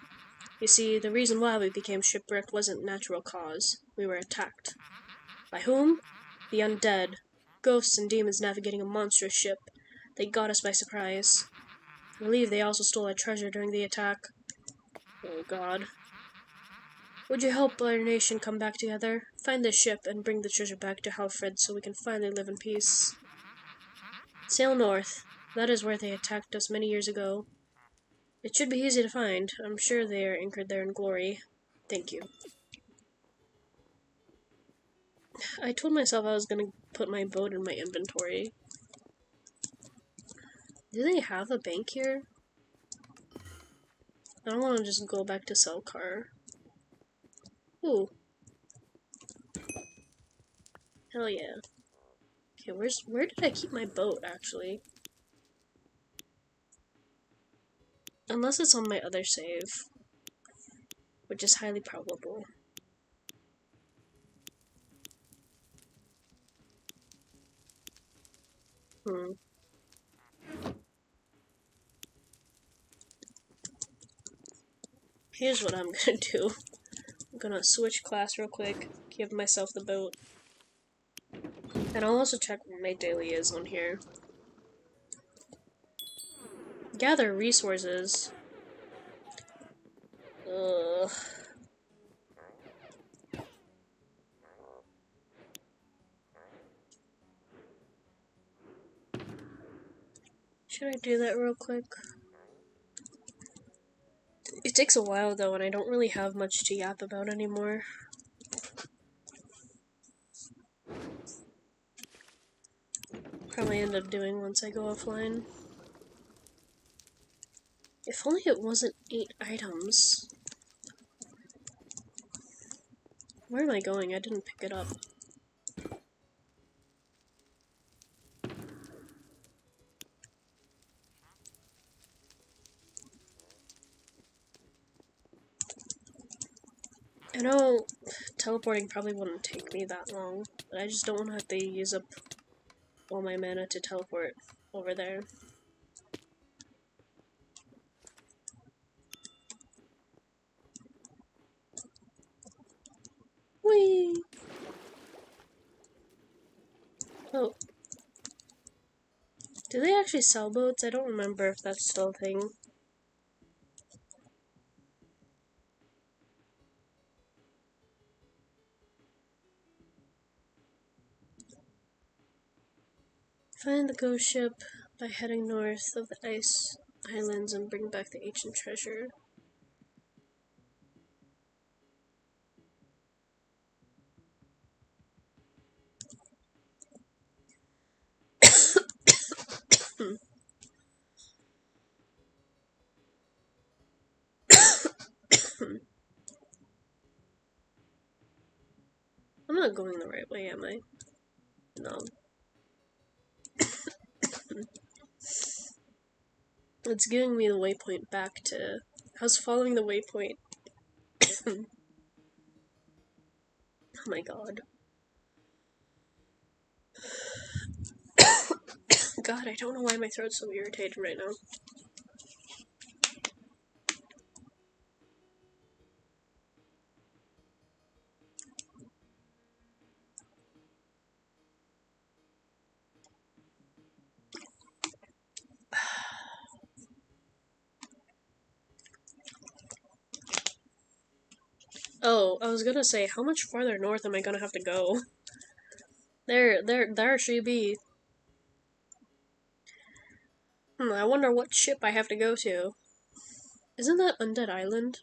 You see, the reason why we became shipwrecked wasn't natural cause. We were attacked. By whom? The undead. Ghosts and demons navigating a monstrous ship. They got us by surprise. I believe they also stole our treasure during the attack. Oh god. Would you help our nation come back together? Find the ship and bring the treasure back to Halfred so we can finally live in peace. Sail north. That is where they attacked us many years ago. It should be easy to find. I'm sure they are anchored there in glory. Thank you. I told myself I was gonna put my boat in my inventory. Do they have a bank here? I don't want to just go back to Selkar. Ooh. Hell yeah. Okay, where did I keep my boat, actually? Unless it's on my other save. Which is highly probable. Here's what I'm gonna do. I'm gonna switch class real quick, give myself the boat. And I'll also check what my daily is on here. Gather resources. Ugh. Should I do that real quick? It takes a while though, and I don't really have much to yap about anymore. Probably end up doing once I go offline. If only it wasn't 8 items. Where am I going? I didn't pick it up. I know teleporting probably wouldn't take me that long, but I just don't want to have to use up all my mana to teleport over there. Whee! Oh. Do they actually sell boats? I don't remember if that's still a thing. Find the ghost ship by heading north of the ice islands and bring back the ancient treasure. I'm not going the right way, am I? No. It's giving me the waypoint back to... I was following the waypoint. Oh my god. God, I don't know why my throat's so irritated right now. Oh, I was gonna say, how much farther north am I gonna have to go? There she be. I wonder what ship I have to go to. Isn't that Undead Island?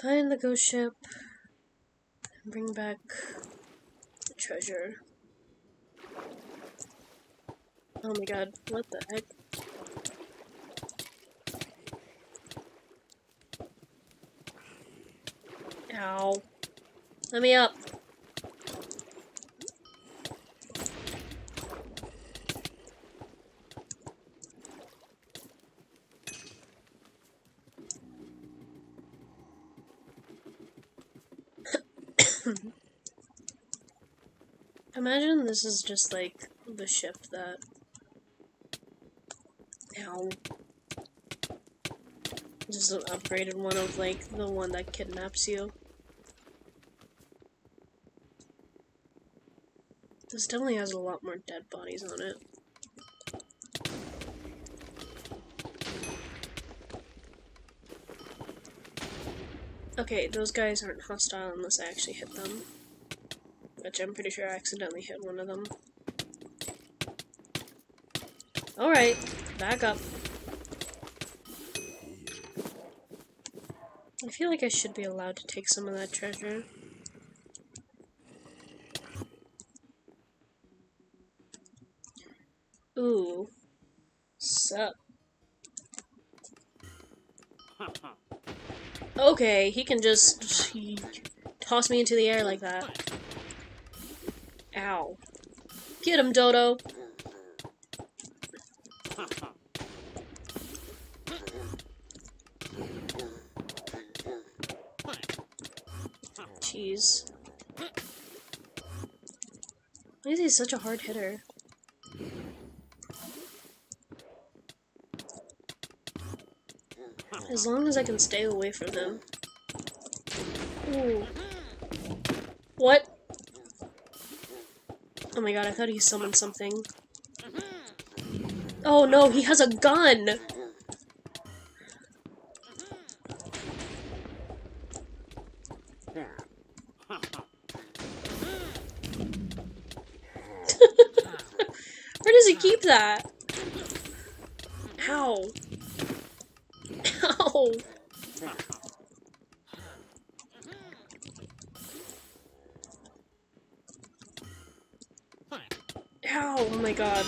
Find the ghost ship. And bring back the treasure. Oh my god, what the heck? Ow. Let me up. Imagine this is just like the ship that... Ow. Just an upgraded one of like the one that kidnaps you. This definitely has a lot more dead bodies on it. Okay, those guys aren't hostile unless I actually hit them. Which I'm pretty sure I accidentally hit one of them. Alright, back up. I feel like I should be allowed to take some of that treasure. Ooh. Sup. Okay, he can just toss me into the air like that. Ow. Get him, Dodo! Jeez. Why is he such a hard hitter? As long as I can stay away from him. Ooh. What? Oh my god, I thought he summoned something. Oh no, he has a gun! Where does he keep that? Ow. Ow. Ow, oh my god.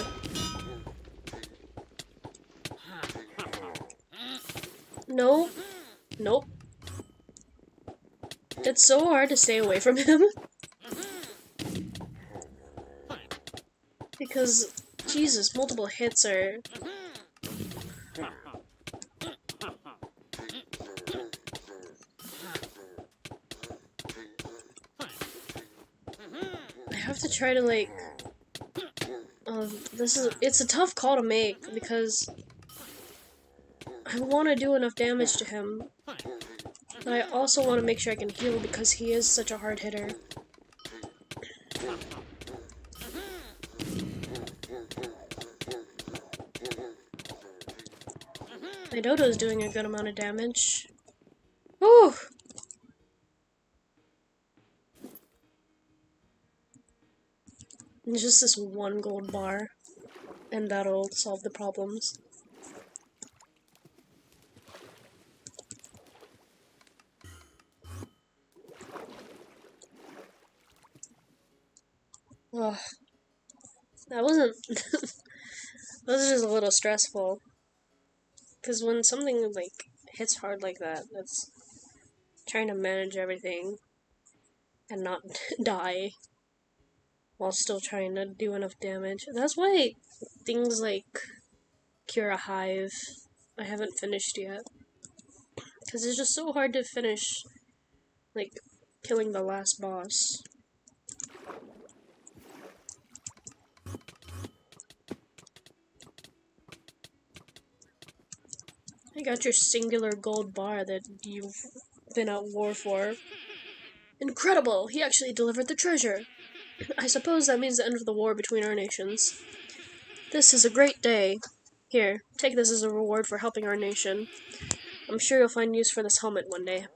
No. Nope. It's so hard to stay away from him. Because, Jesus, multiple hits are... I have to try to, like... it's a tough call to make, because... I want to do enough damage to him. But I also want to make sure I can heal, because he is such a hard hitter. My Dodo's doing a good amount of damage. Whew! And just this one gold bar, and that'll solve the problems. Ugh. That wasn't... that was just a little stressful. Because when something, like, hits hard like that, that's trying to manage everything and not die while still trying to do enough damage. That's why things like Cure a Hive I haven't finished yet. Because it's just so hard to finish, like, killing the last boss. I got your singular gold bar that you've been at war for. Incredible! He actually delivered the treasure! I suppose that means the end of the war between our nations. This is a great day. Here, take this as a reward for helping our nation. I'm sure you'll find use for this helmet one day.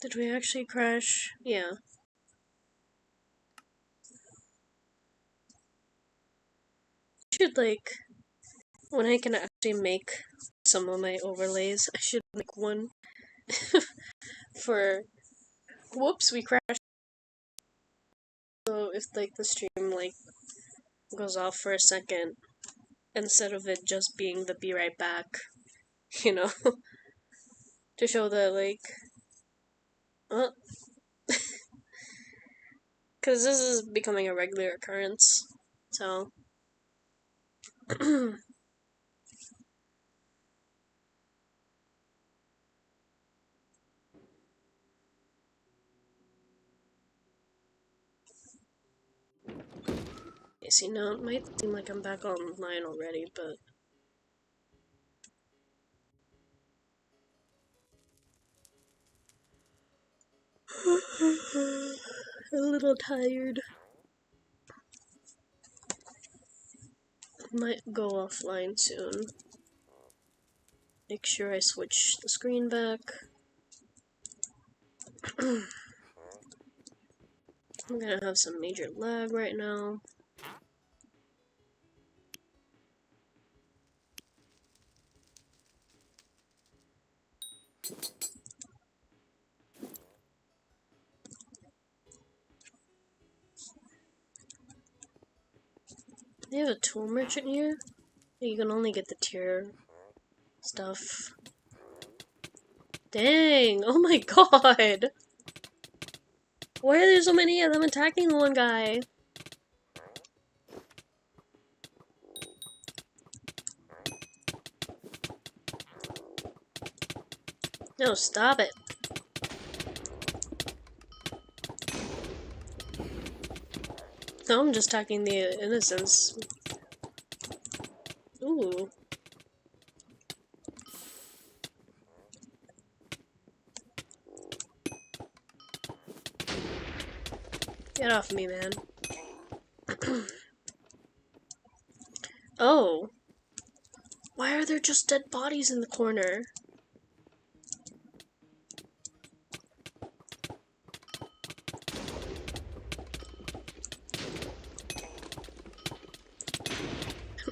Did we actually crash? Yeah. I should, like, when I can actually make some of my overlays, I should make one for... Whoops, we crashed. So if, like, the stream, like, goes off for a second, instead of it just being the be right back, you know, to show that, like, because this is becoming a regular occurrence, so. See, now it might seem like I'm back online already, but... a little tired. Might go offline soon. Make sure I switch the screen back. I'm gonna have some major lag right now. They have a tool merchant here? You can only get the tier stuff. Dang! Oh my god! Why are there so many of them attacking one guy? No, stop it. No, I'm just attacking the innocents. Ooh. Get off me, man. Oh. Why are there just dead bodies in the corner?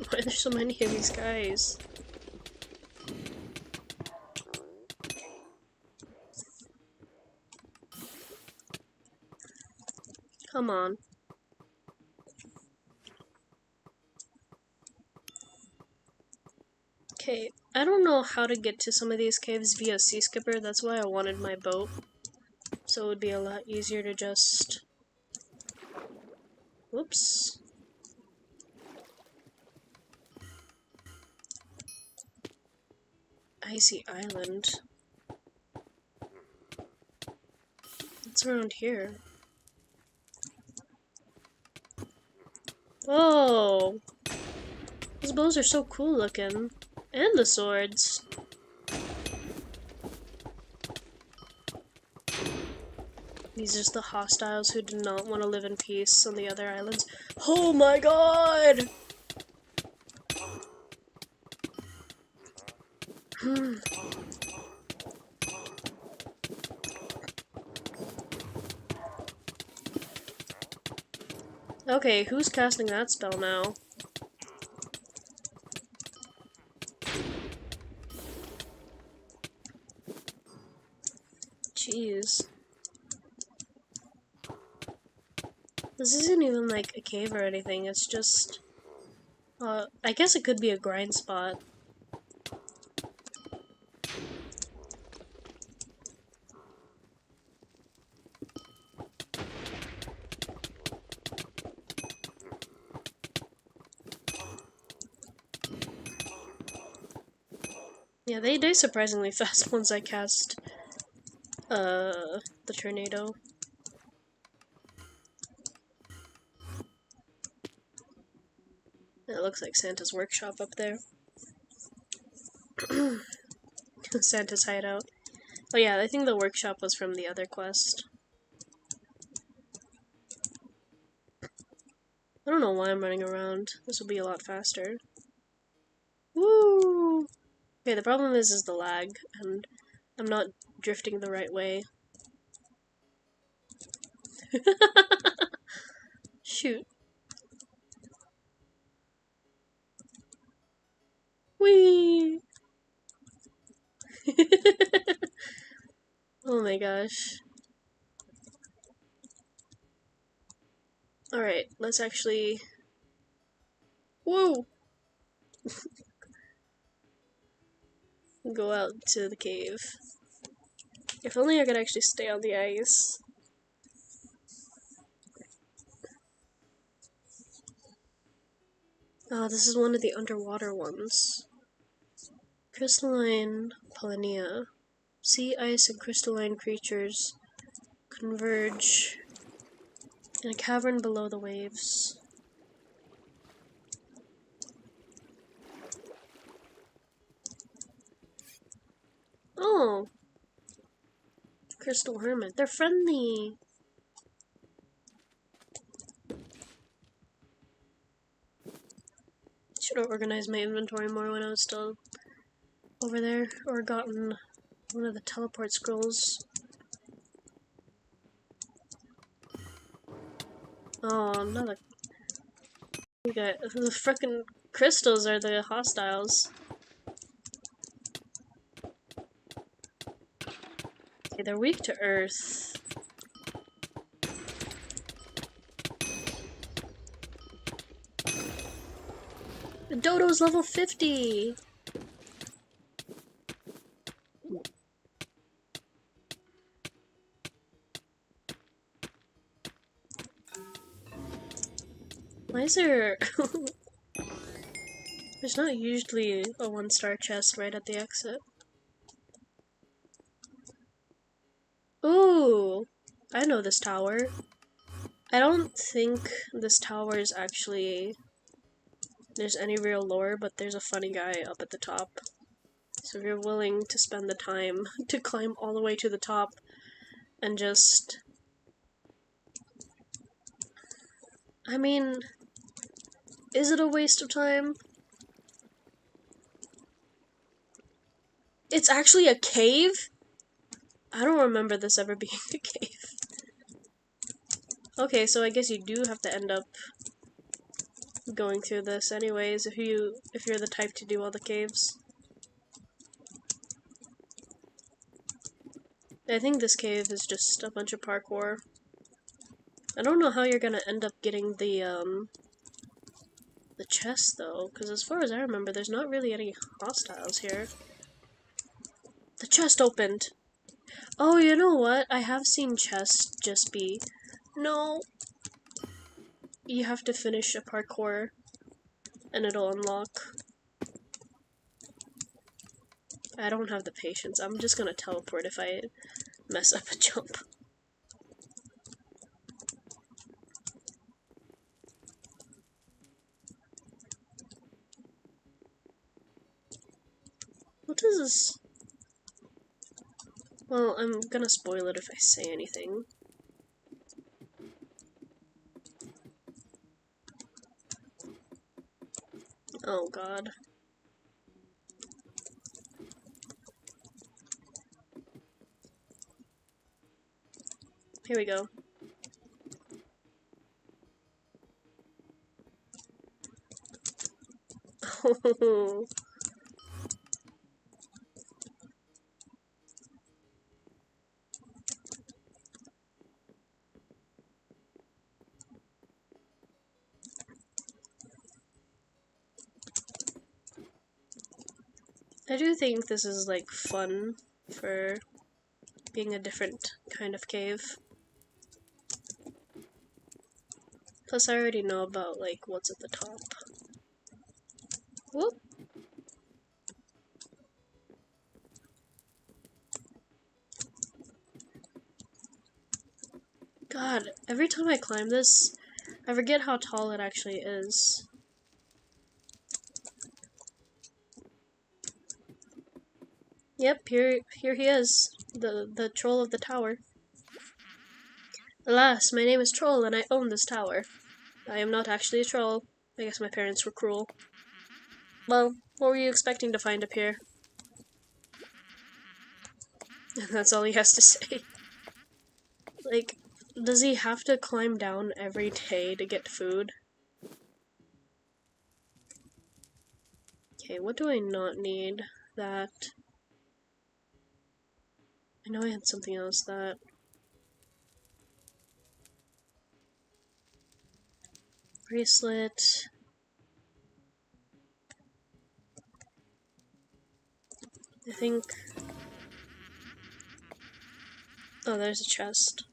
Why are there so many of these guys? Come on. Okay, I don't know how to get to some of these caves via Sea Skipper, that's why I wanted my boat. So it would be a lot easier to just... Whoops. Icy Island. What's around here? Whoa! Those bows are so cool looking. And the swords. These are just the hostiles who do not want to live in peace on the other islands. Oh my god! Okay, who's casting that spell now? Jeez. This isn't even like a cave or anything, it's just... I guess it could be a grind spot. Yeah, they die surprisingly fast once I cast the tornado. It looks like Santa's workshop up there. Santa's hideout. Oh yeah, I think the workshop was from the other quest. I don't know why I'm running around. This will be a lot faster. Woo! Okay, the problem is the lag, and I'm not drifting the right way. Shoot. Whee! Oh my gosh. Alright, let's actually... Woo! Go out to the cave. If only I could actually stay on the ice. Oh, this is one of the underwater ones. Crystalline Polynia. Sea ice and crystalline creatures converge in a cavern below the waves. Oh! Crystal Hermit. They're friendly! Should have organized my inventory more when I was still over there, or gotten one of the teleport scrolls. Oh, another. We got the frickin' crystals are the hostiles. Okay, they're weak to earth. The dodo's level 50! Why is there... There's not usually a 1-star chest right at the exit. Ooh! I know this tower. I don't think this tower is actually... There's any real lore, but there's a funny guy up at the top. So if you're willing to spend the time to climb all the way to the top and just... I mean... Is it a waste of time? It's actually a cave? I don't remember this ever being a cave. Okay, so I guess you do have to end up going through this anyways if you're the type to do all the caves. I think this cave is just a bunch of parkour. I don't know how you're gonna end up getting the chest though, because as far as I remember, there's not really any hostiles here. The chest opened! Oh, you know what? I have seen chests just be... No! You have to finish a parkour, and it'll unlock. I don't have the patience. I'm just gonna teleport if I mess up a jump. What is this? Well, I'm gonna spoil it if I say anything. Oh god. Here we go. Oh. I do think this is like fun for being a different kind of cave. Plus I already know about like what's at the top. Whoop! God, every time I climb this, I forget how tall it actually is. Yep, here he is, the troll of the tower. Alas, my name is Troll and I own this tower. I am not actually a troll. I guess my parents were cruel. Well, what were you expecting to find up here? And that's all he has to say. Like, does he have to climb down every day to get food? Okay, what do I not need? That. I know I had something else that. Bracelet. I think. Oh, there's a chest.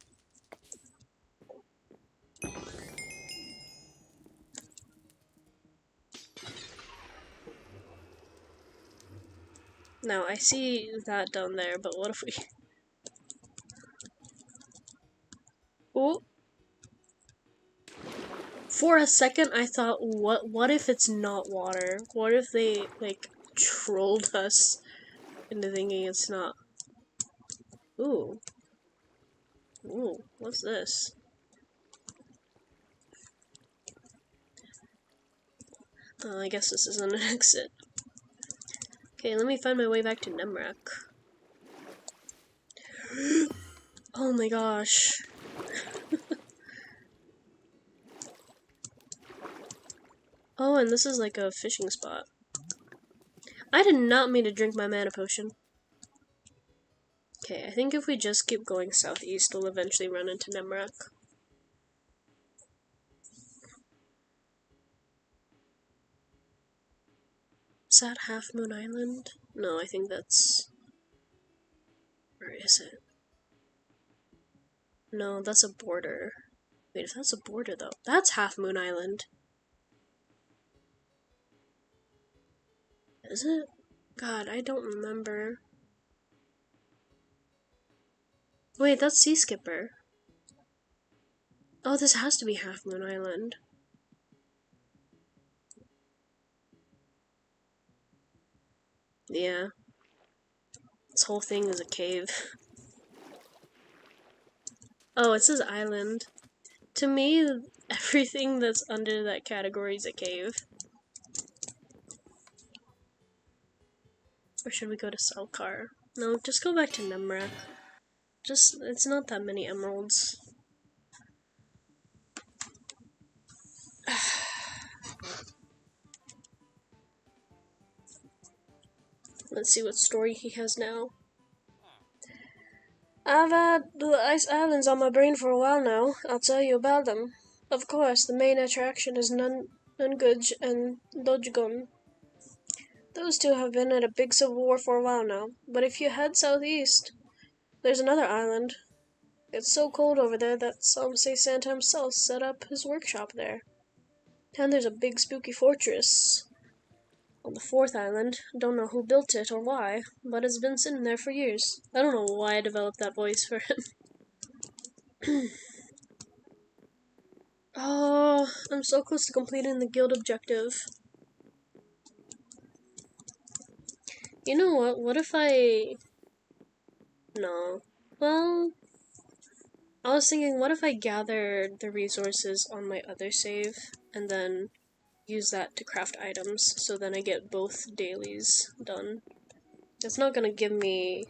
Now, I see that down there, but what if we... Ooh! For a second, I thought, what if it's not water? What if they, like, trolled us into thinking it's not? Ooh. Ooh, what's this? I guess this isn't an exit. Okay, let me find my way back to Nemrak. Oh my gosh. Oh, and this is like a fishing spot. I did not mean to drink my mana potion. Okay, I think if we just keep going southeast, we'll eventually run into Nemrak. Is that Half Moon Island? No, I think that's... Where is it? No, that's a border. Wait, if that's a border though, that's Half Moon Island. Is it? God, I don't remember. Wait, that's Sea Skipper. Oh, this has to be Half Moon Island. Yeah. This whole thing is a cave. Oh, it says island. To me, everything that's under that category is a cave. Or should we go to Selkar? No, just go back to Nemrak. It's not that many emeralds. Let's see what story he has now. I've had the ice islands on my brain for a while now. I'll tell you about them. Of course, the main attraction is Nunguj and Dojgun. Those two have been at a big civil war for a while now. But if you head southeast, there's another island. It's so cold over there that some say Santa himself set up his workshop there. And there's a big spooky fortress on the fourth island. Don't know who built it or why, but it's been sitting there for years. I don't know why I developed that voice for him. Oh, I'm so close to completing the guild objective. You know what? What if I... No. Well... I was thinking, what if I gather the resources on my other save, and then use that to craft items, so then I get both dailies done. It's not gonna give me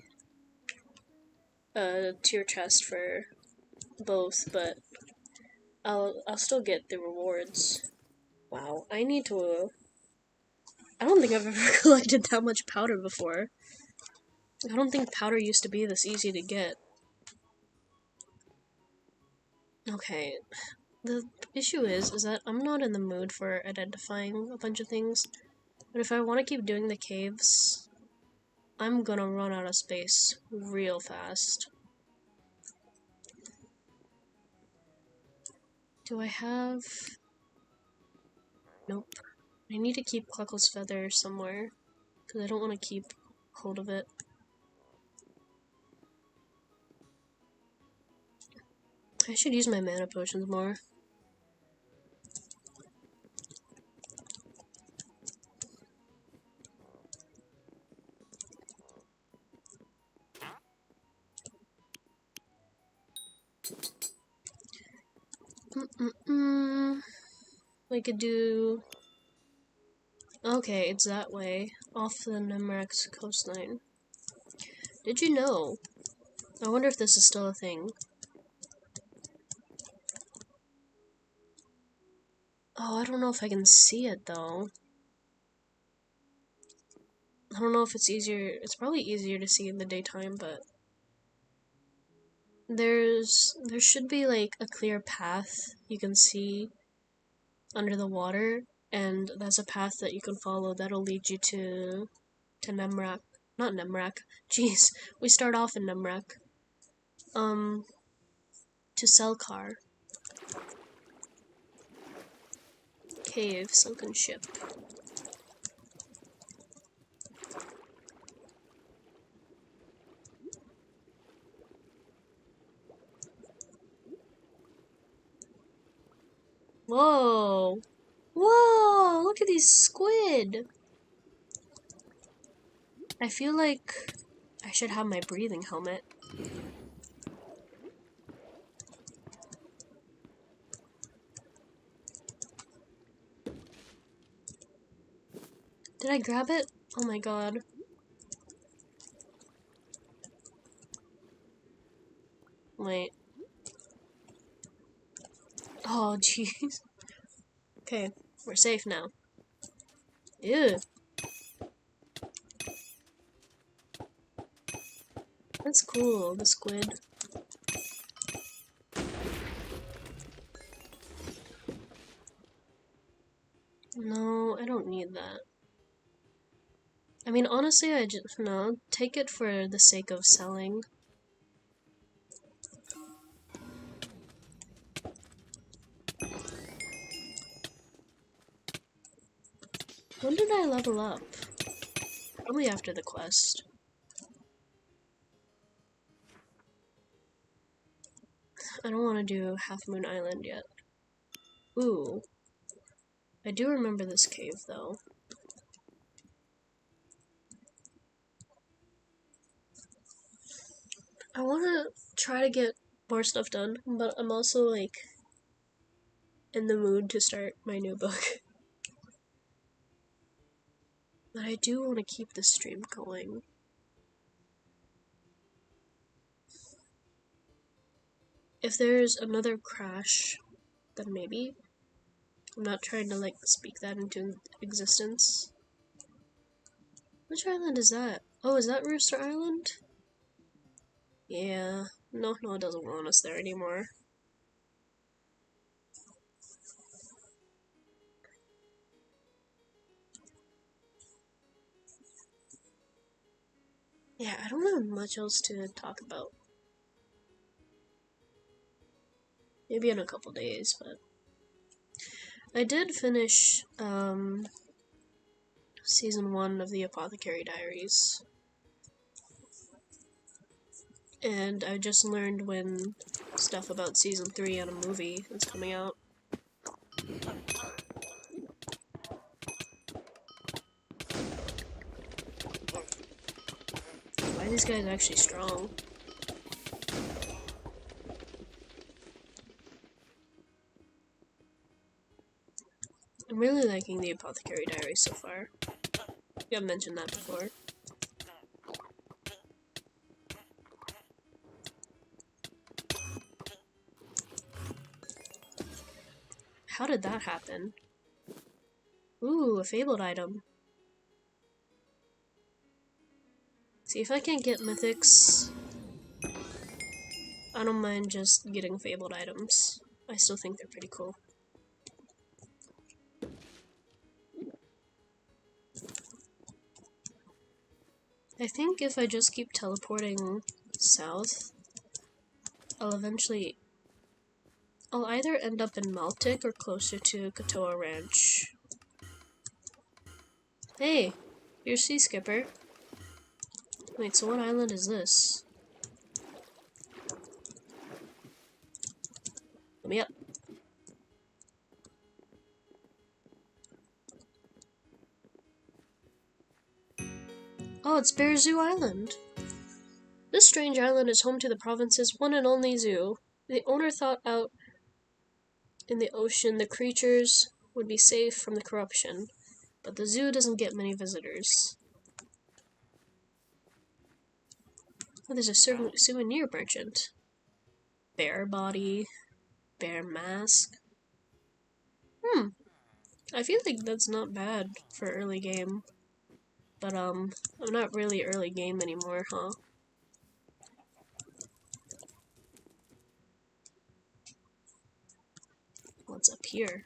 a tier chest for both, but I'll still get the rewards. Wow, I need to... I don't think I've ever collected that much powder before. I don't think powder used to be this easy to get. Okay, the issue is that I'm not in the mood for identifying a bunch of things. But if I want to keep doing the caves, I'm gonna run out of space real fast. Do I have... Nope. I need to keep Cluckle's feather somewhere, because I don't want to keep hold of it. I should use my mana potions more. We could do... Okay, it's that way, off the Nemrax coastline. Did you know? I wonder if this is still a thing. Oh, I don't know if I can see it, though. I don't know if it's easier... It's probably easier to see in the daytime, but... There should be, like, a clear path you can see under the water, and that's a path that you can follow that'll lead you to Nemrac. Not Nemrac. Jeez, we start off in Nemrac. To Selkar. Cave, sunken ship. Whoa! Whoa! Look at these squid! I feel like I should have my breathing helmet. Did I grab it? Oh my god. Wait. Oh, jeez. Okay, we're safe now. Ew. That's cool, the squid. No, I don't need that. I mean, honestly, no, take it for the sake of selling. When did I level up? Probably after the quest. I don't want to do Half Moon Island yet. Ooh. I do remember this cave, though. I want to try to get more stuff done, but I'm also, like, in the mood to start my new book. But I do want to keep the stream going. If there's another crash, then maybe. I'm not trying to, like, speak that into existence. Which island is that? Oh, is that Rooster Island? Yeah. No, it doesn't want us there anymore. Yeah, I don't have much else to talk about. Maybe in a couple days, but... I did finish, Season 1 of the Apothecary Diaries. And I just learned when stuff about Season 3 on a movie is coming out. Why are these guys actually strong? I'm really liking the Apothecary Diaries so far. I think I've mentioned that before. How did that happen? Ooh, a fabled item. See, if I can't get mythics, I don't mind just getting fabled items. I still think they're pretty cool. I think if I just keep teleporting south, I'll either end up in Maltic or closer to Katoa Ranch. Hey, here's Sea Skipper. Wait, so what island is this? me up. Oh, it's Bear Zoo Island. This strange island is home to the province's one and only zoo. The owner thought out in the ocean the creatures would be safe from the corruption, but the zoo doesn't get many visitors. Oh, there's a souvenir merchant. Bear body, bear mask. I feel like that's not bad for early game. But, I'm not really early game anymore, huh? What's up here?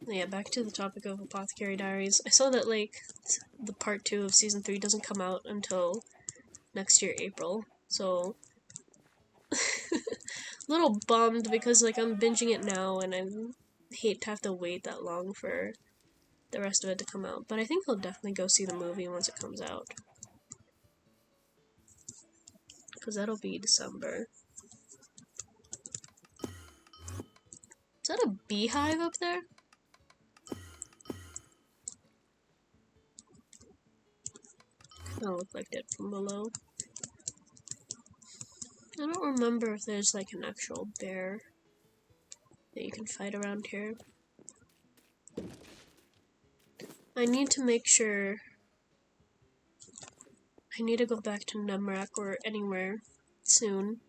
Yeah, back to the topic of Apothecary Diaries. I saw that, like, the part 2 of Season 3 doesn't come out until next year, April. So, a little bummed because, like, I'm binging it now and I hate to have to wait that long for the rest of it to come out. But I think I'll definitely go see the movie once it comes out. Because that'll be December. Is that a beehive up there? Kinda look like it from below. I don't remember if there's like an actual bear that you can fight around here. I need to make sure. I need to go back to Nemrak or anywhere soon.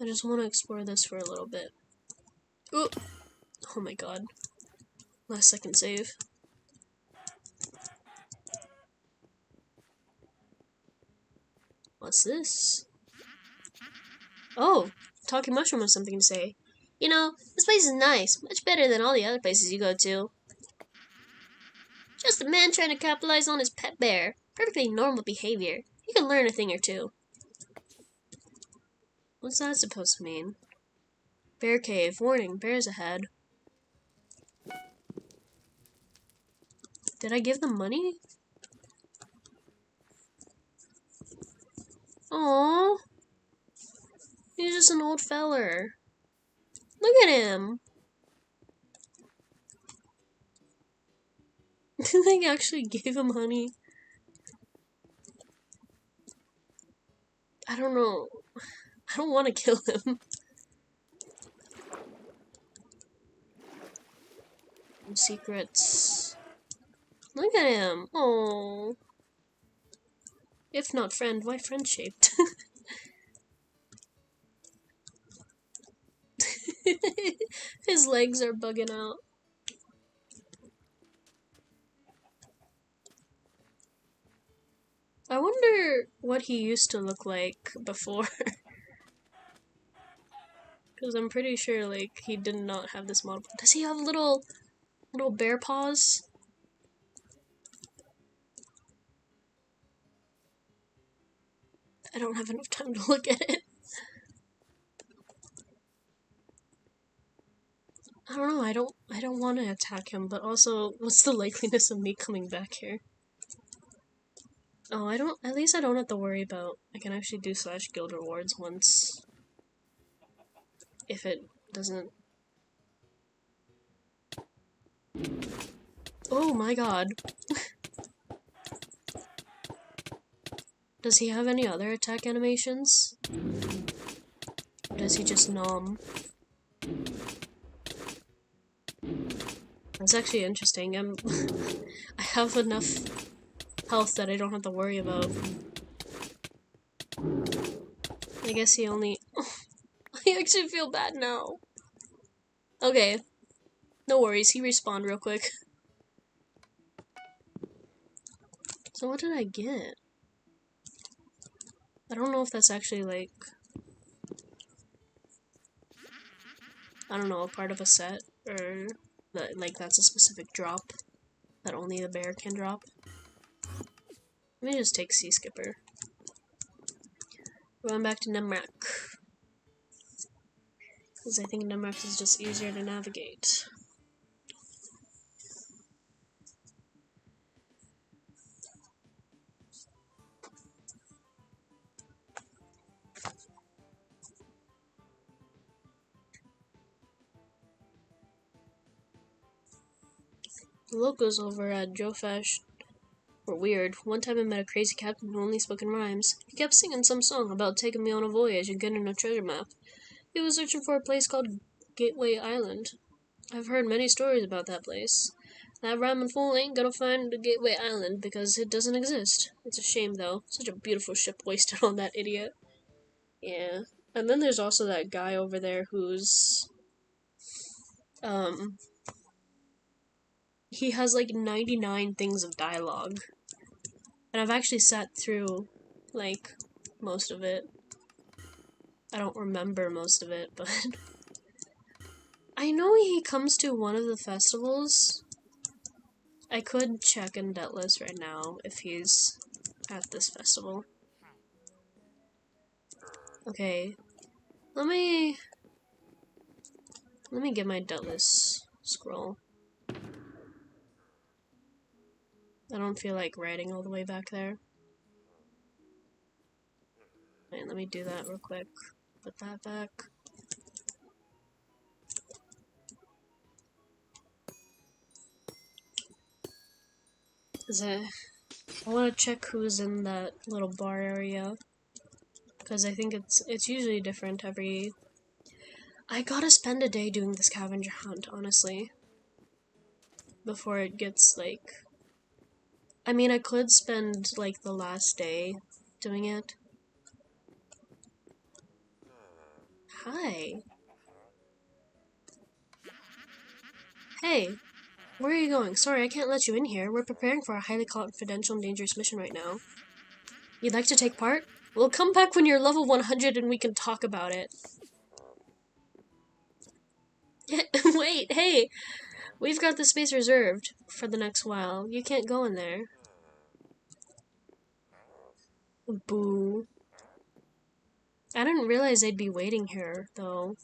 I just want to explore this for a little bit. Ooh. Oh my god. Last second save. What's this? Oh, Talking Mushroom has something to say. You know, this place is nice. Much better than all the other places you go to. Just a man trying to capitalize on his pet bear. Perfectly normal behavior. You can learn a thing or two. What's that supposed to mean? Bear cave. Warning, bears ahead. Did I give them money? Aww. He's just an old feller. Look at him. They actually gave him honey. I don't know. I don't want to kill him. Secrets. Look at him. Oh. If not friend, why friend-shaped? His legs are bugging out. I wonder what he used to look like before. Because I'm pretty sure, like, he did not have this model. Does he have little bear paws? I don't have enough time to look at it. I don't know, I don't want to attack him, but also, what's the likeliness of me coming back here? Oh, at least I don't have to worry about, I can actually do / guild rewards once, if it doesn't. Oh my god. Does he have any other attack animations? Or does he just nom? That's actually interesting. I have enough health that I don't have to worry about. I guess he only... Oh, I actually feel bad now. Okay. No worries, he respawned real quick. So what did I get? I don't know if that's actually like... I don't know, a part of a set, or that, like, that's a specific drop that only the bear can drop. Let me just take Sea Skipper. Going back to Nemrak. Because I think Nemrak is just easier to navigate. The locals over at Joe Fesh were weird. One time I met a crazy captain who only spoke in rhymes. He kept singing some song about taking me on a voyage and getting a treasure map. He was searching for a place called Gateway Island. I've heard many stories about that place. That rhyming fool ain't gonna find the Gateway Island because it doesn't exist. It's a shame, though. Such a beautiful ship wasted on that idiot. Yeah. And then there's also that guy over there who's... he has like 99 things of dialogue. And I've actually sat through, like, most of it. I don't remember most of it, but... I know he comes to one of the festivals. I could check in debt list right now if he's at this festival. Okay. Let me get my debt list scroll. I don't feel like writing all the way back there. Wait, let me do that real quick. Put that back. I want to check who's in that little bar area, because I think it's usually different every... I gotta spend a day doing the scavenger hunt, honestly, before it gets, like... I mean, I could spend, like, the last day doing it. Hi. Hey, where are you going? Sorry, I can't let you in here. We're preparing for a highly confidential and dangerous mission right now. You'd like to take part? Well, come back when you're level 100 and we can talk about it. Wait, hey! We've got the space reserved for the next while. You can't go in there. Boo. I didn't realize they'd be waiting here, though.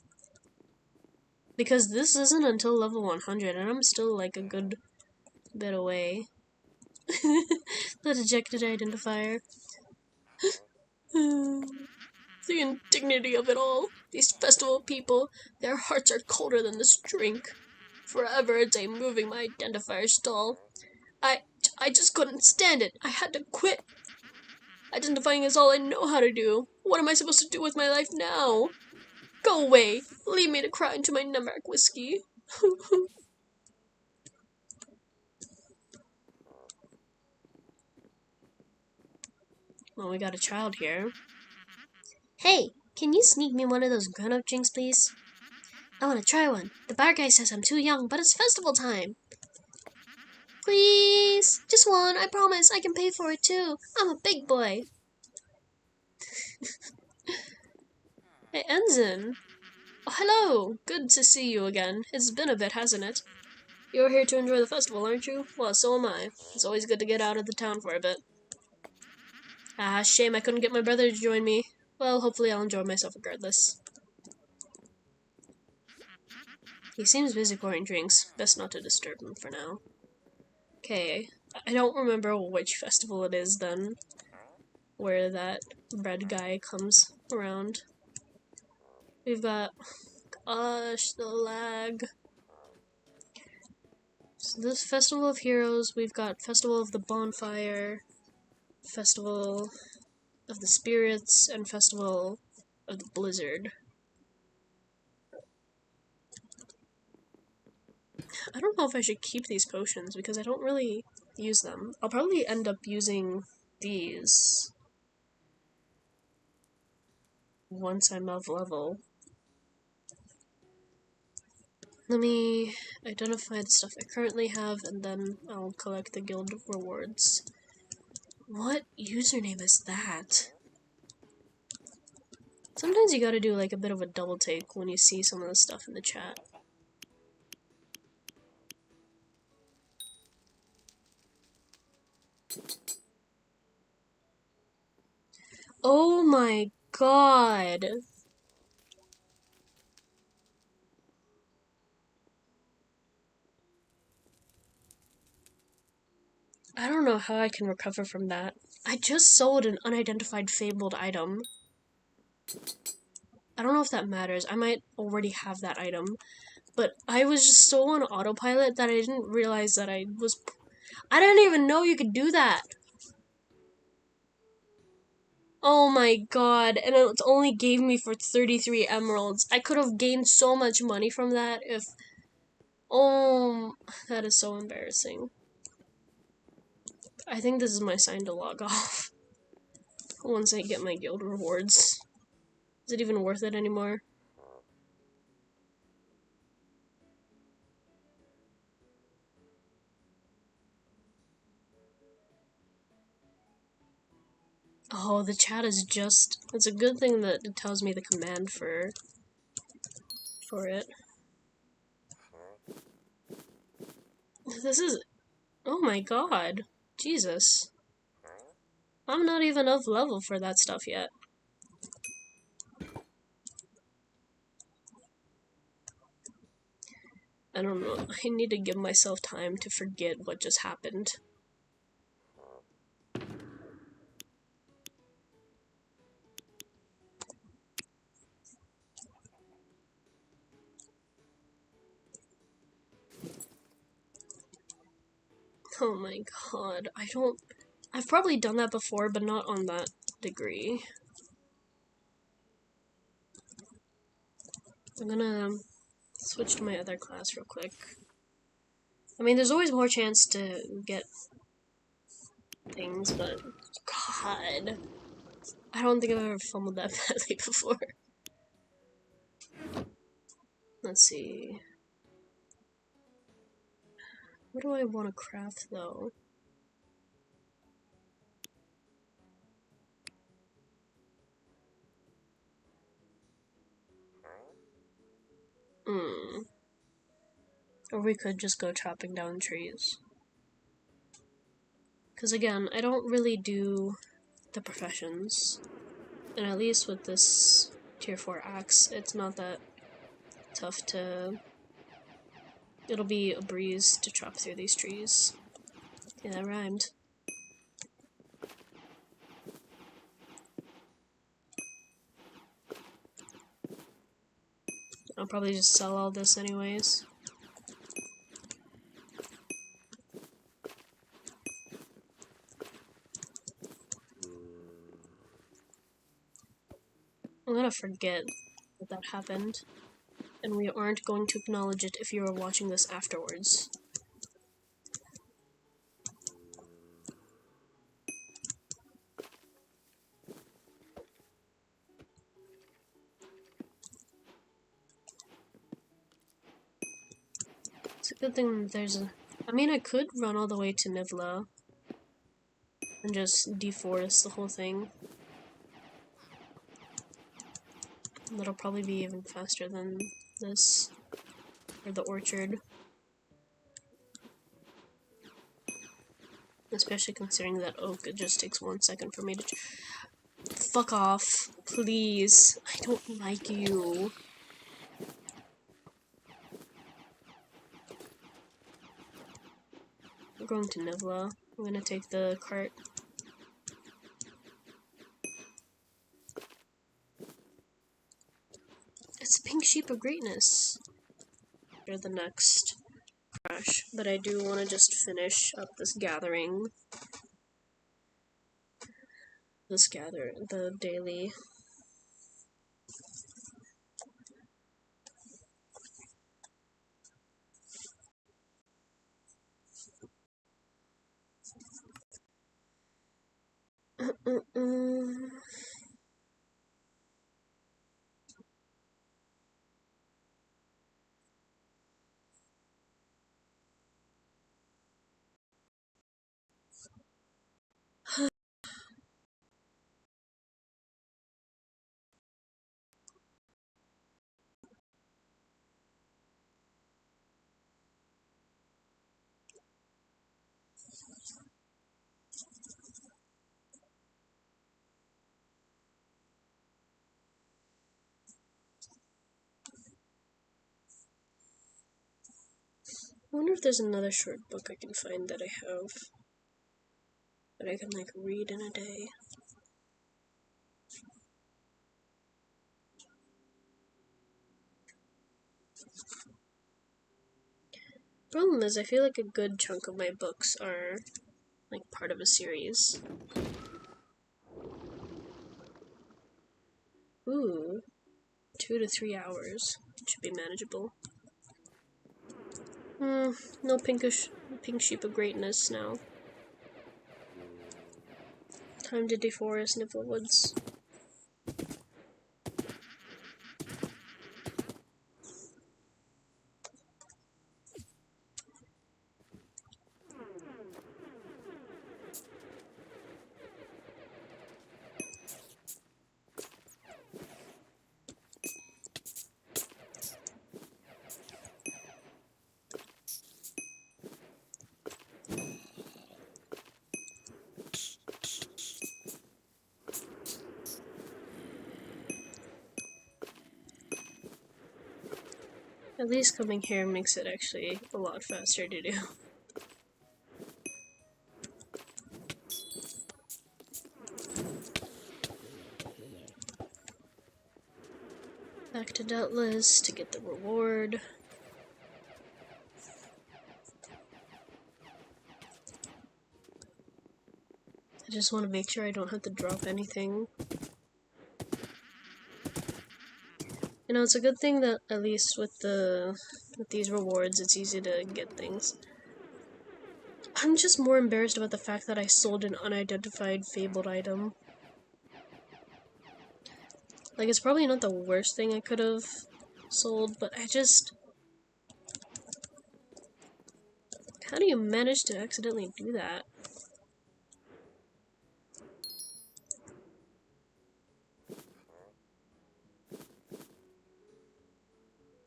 Because this isn't until level 100, and I'm still, like, a good bit away. The dejected identifier. The indignity of it all. These festival people, their hearts are colder than this drink. Forever a day moving my identifier stall. I just couldn't stand it. I had to quit. Identifying is all I know how to do. What am I supposed to do with my life now? Go away. Leave me to cry into my Nemric whiskey. Well, we got a child here. Hey, can you sneak me one of those grown-up drinks, please? I want to try one. The bar guy says I'm too young, but it's festival time. Please, just one, I promise. I can pay for it too. I'm a big boy. Hey, Ensign. Oh, hello. Good to see you again. It's been a bit, hasn't it? You're here to enjoy the festival, aren't you? Well, so am I. It's always good to get out of the town for a bit. Ah, shame I couldn't get my brother to join me. Well, hopefully I'll enjoy myself regardless. He seems busy pouring drinks. Best not to disturb him for now. Okay, I don't remember which festival it is then, where that red guy comes around. We've got... Gosh, the lag. So this Festival of Heroes, we've got Festival of the Bonfire, Festival of the Spirits, and Festival of the Blizzard. I don't know if I should keep these potions, because I don't really use them. I'll probably end up using these once I'm of level. Let me identify the stuff I currently have, and then I'll collect the guild rewards. What username is that? Sometimes you gotta do like a bit of a double take when you see some of the stuff in the chat. Oh my god! I don't know how I can recover from that. I just sold an unidentified fabled item. I don't know if that matters. I might already have that item. but I was just so on autopilot that I didn't realize that I didn't even know you could do that. Oh my god, and it only gave me for 33 emeralds. I could have gained so much money from that if... Oh, that is so embarrassing. I think this is my sign to log off. Once I get my guild rewards. Is it even worth it anymore? Oh, the chat is just... It's a good thing that it tells me the command for it. This is... Oh my god. Jesus. I'm not even of level for that stuff yet. I don't know. I need to give myself time to forget what just happened. Oh my god. I've probably done that before, but not on that degree. I'm gonna switch to my other class real quick. I mean, there's always more chance to get things, but god. I don't think I've ever fumbled that badly before. Let's see. What do I want to craft, though? Or we could just go chopping down trees. Because again, I don't really do the professions. And at least with this tier 4 axe, it's not that tough to... It'll be a breeze to chop through these trees. Yeah, that rhymed. I'll probably just sell all this anyways. I'm gonna forget that that happened, and we aren't going to acknowledge it if you are watching this afterwards. It's a good thing that there's a... I mean, I could run all the way to Nivla and just deforest the whole thing. That'll probably be even faster than this, or the orchard. Especially considering that oak, it just takes 1 second for me to... Fuck off, please. I don't like you. We're going to Nivla. I'm gonna take the cart. It's a pink sheep of greatness. Or the next crash. But I do want to just finish up this gathering. The daily. I wonder if there's another short book I can find that I have. That I can, like, read in a day. Problem is, I feel like a good chunk of my books are like part of a series. Ooh, 2 to 3 hours should be manageable. No pink sheep of greatness now. Time to deforest Niflwoods. At least coming here makes it actually a lot faster to do. Back to Doubtless to get the reward. I just want to make sure I don't have to drop anything. You know, it's a good thing that at least with these rewards, it's easy to get things. I'm just more embarrassed about the fact that I sold an unidentified fabled item. Like, it's probably not the worst thing I could have sold, but I just... How do you manage to accidentally do that?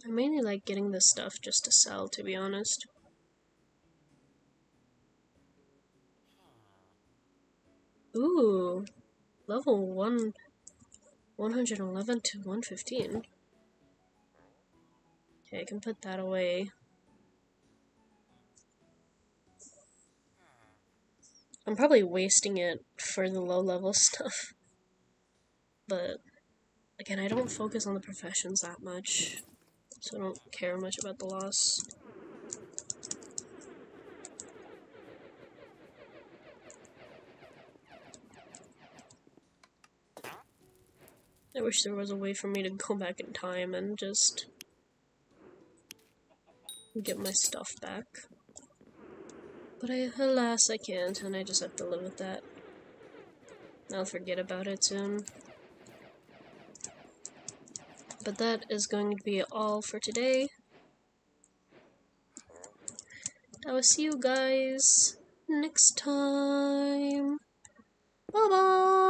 I mainly like getting this stuff just to sell, to be honest. Ooh, level 111 to 115. Okay, I can put that away. I'm probably wasting it for the low level stuff. But, again, I don't focus on the professions that much, so I don't care much about the loss. I wish there was a way for me to go back in time and just get my stuff back. But alas, I can't, and I just have to live with that. I'll forget about it soon. But that is going to be all for today. I will see you guys next time. Bye-bye!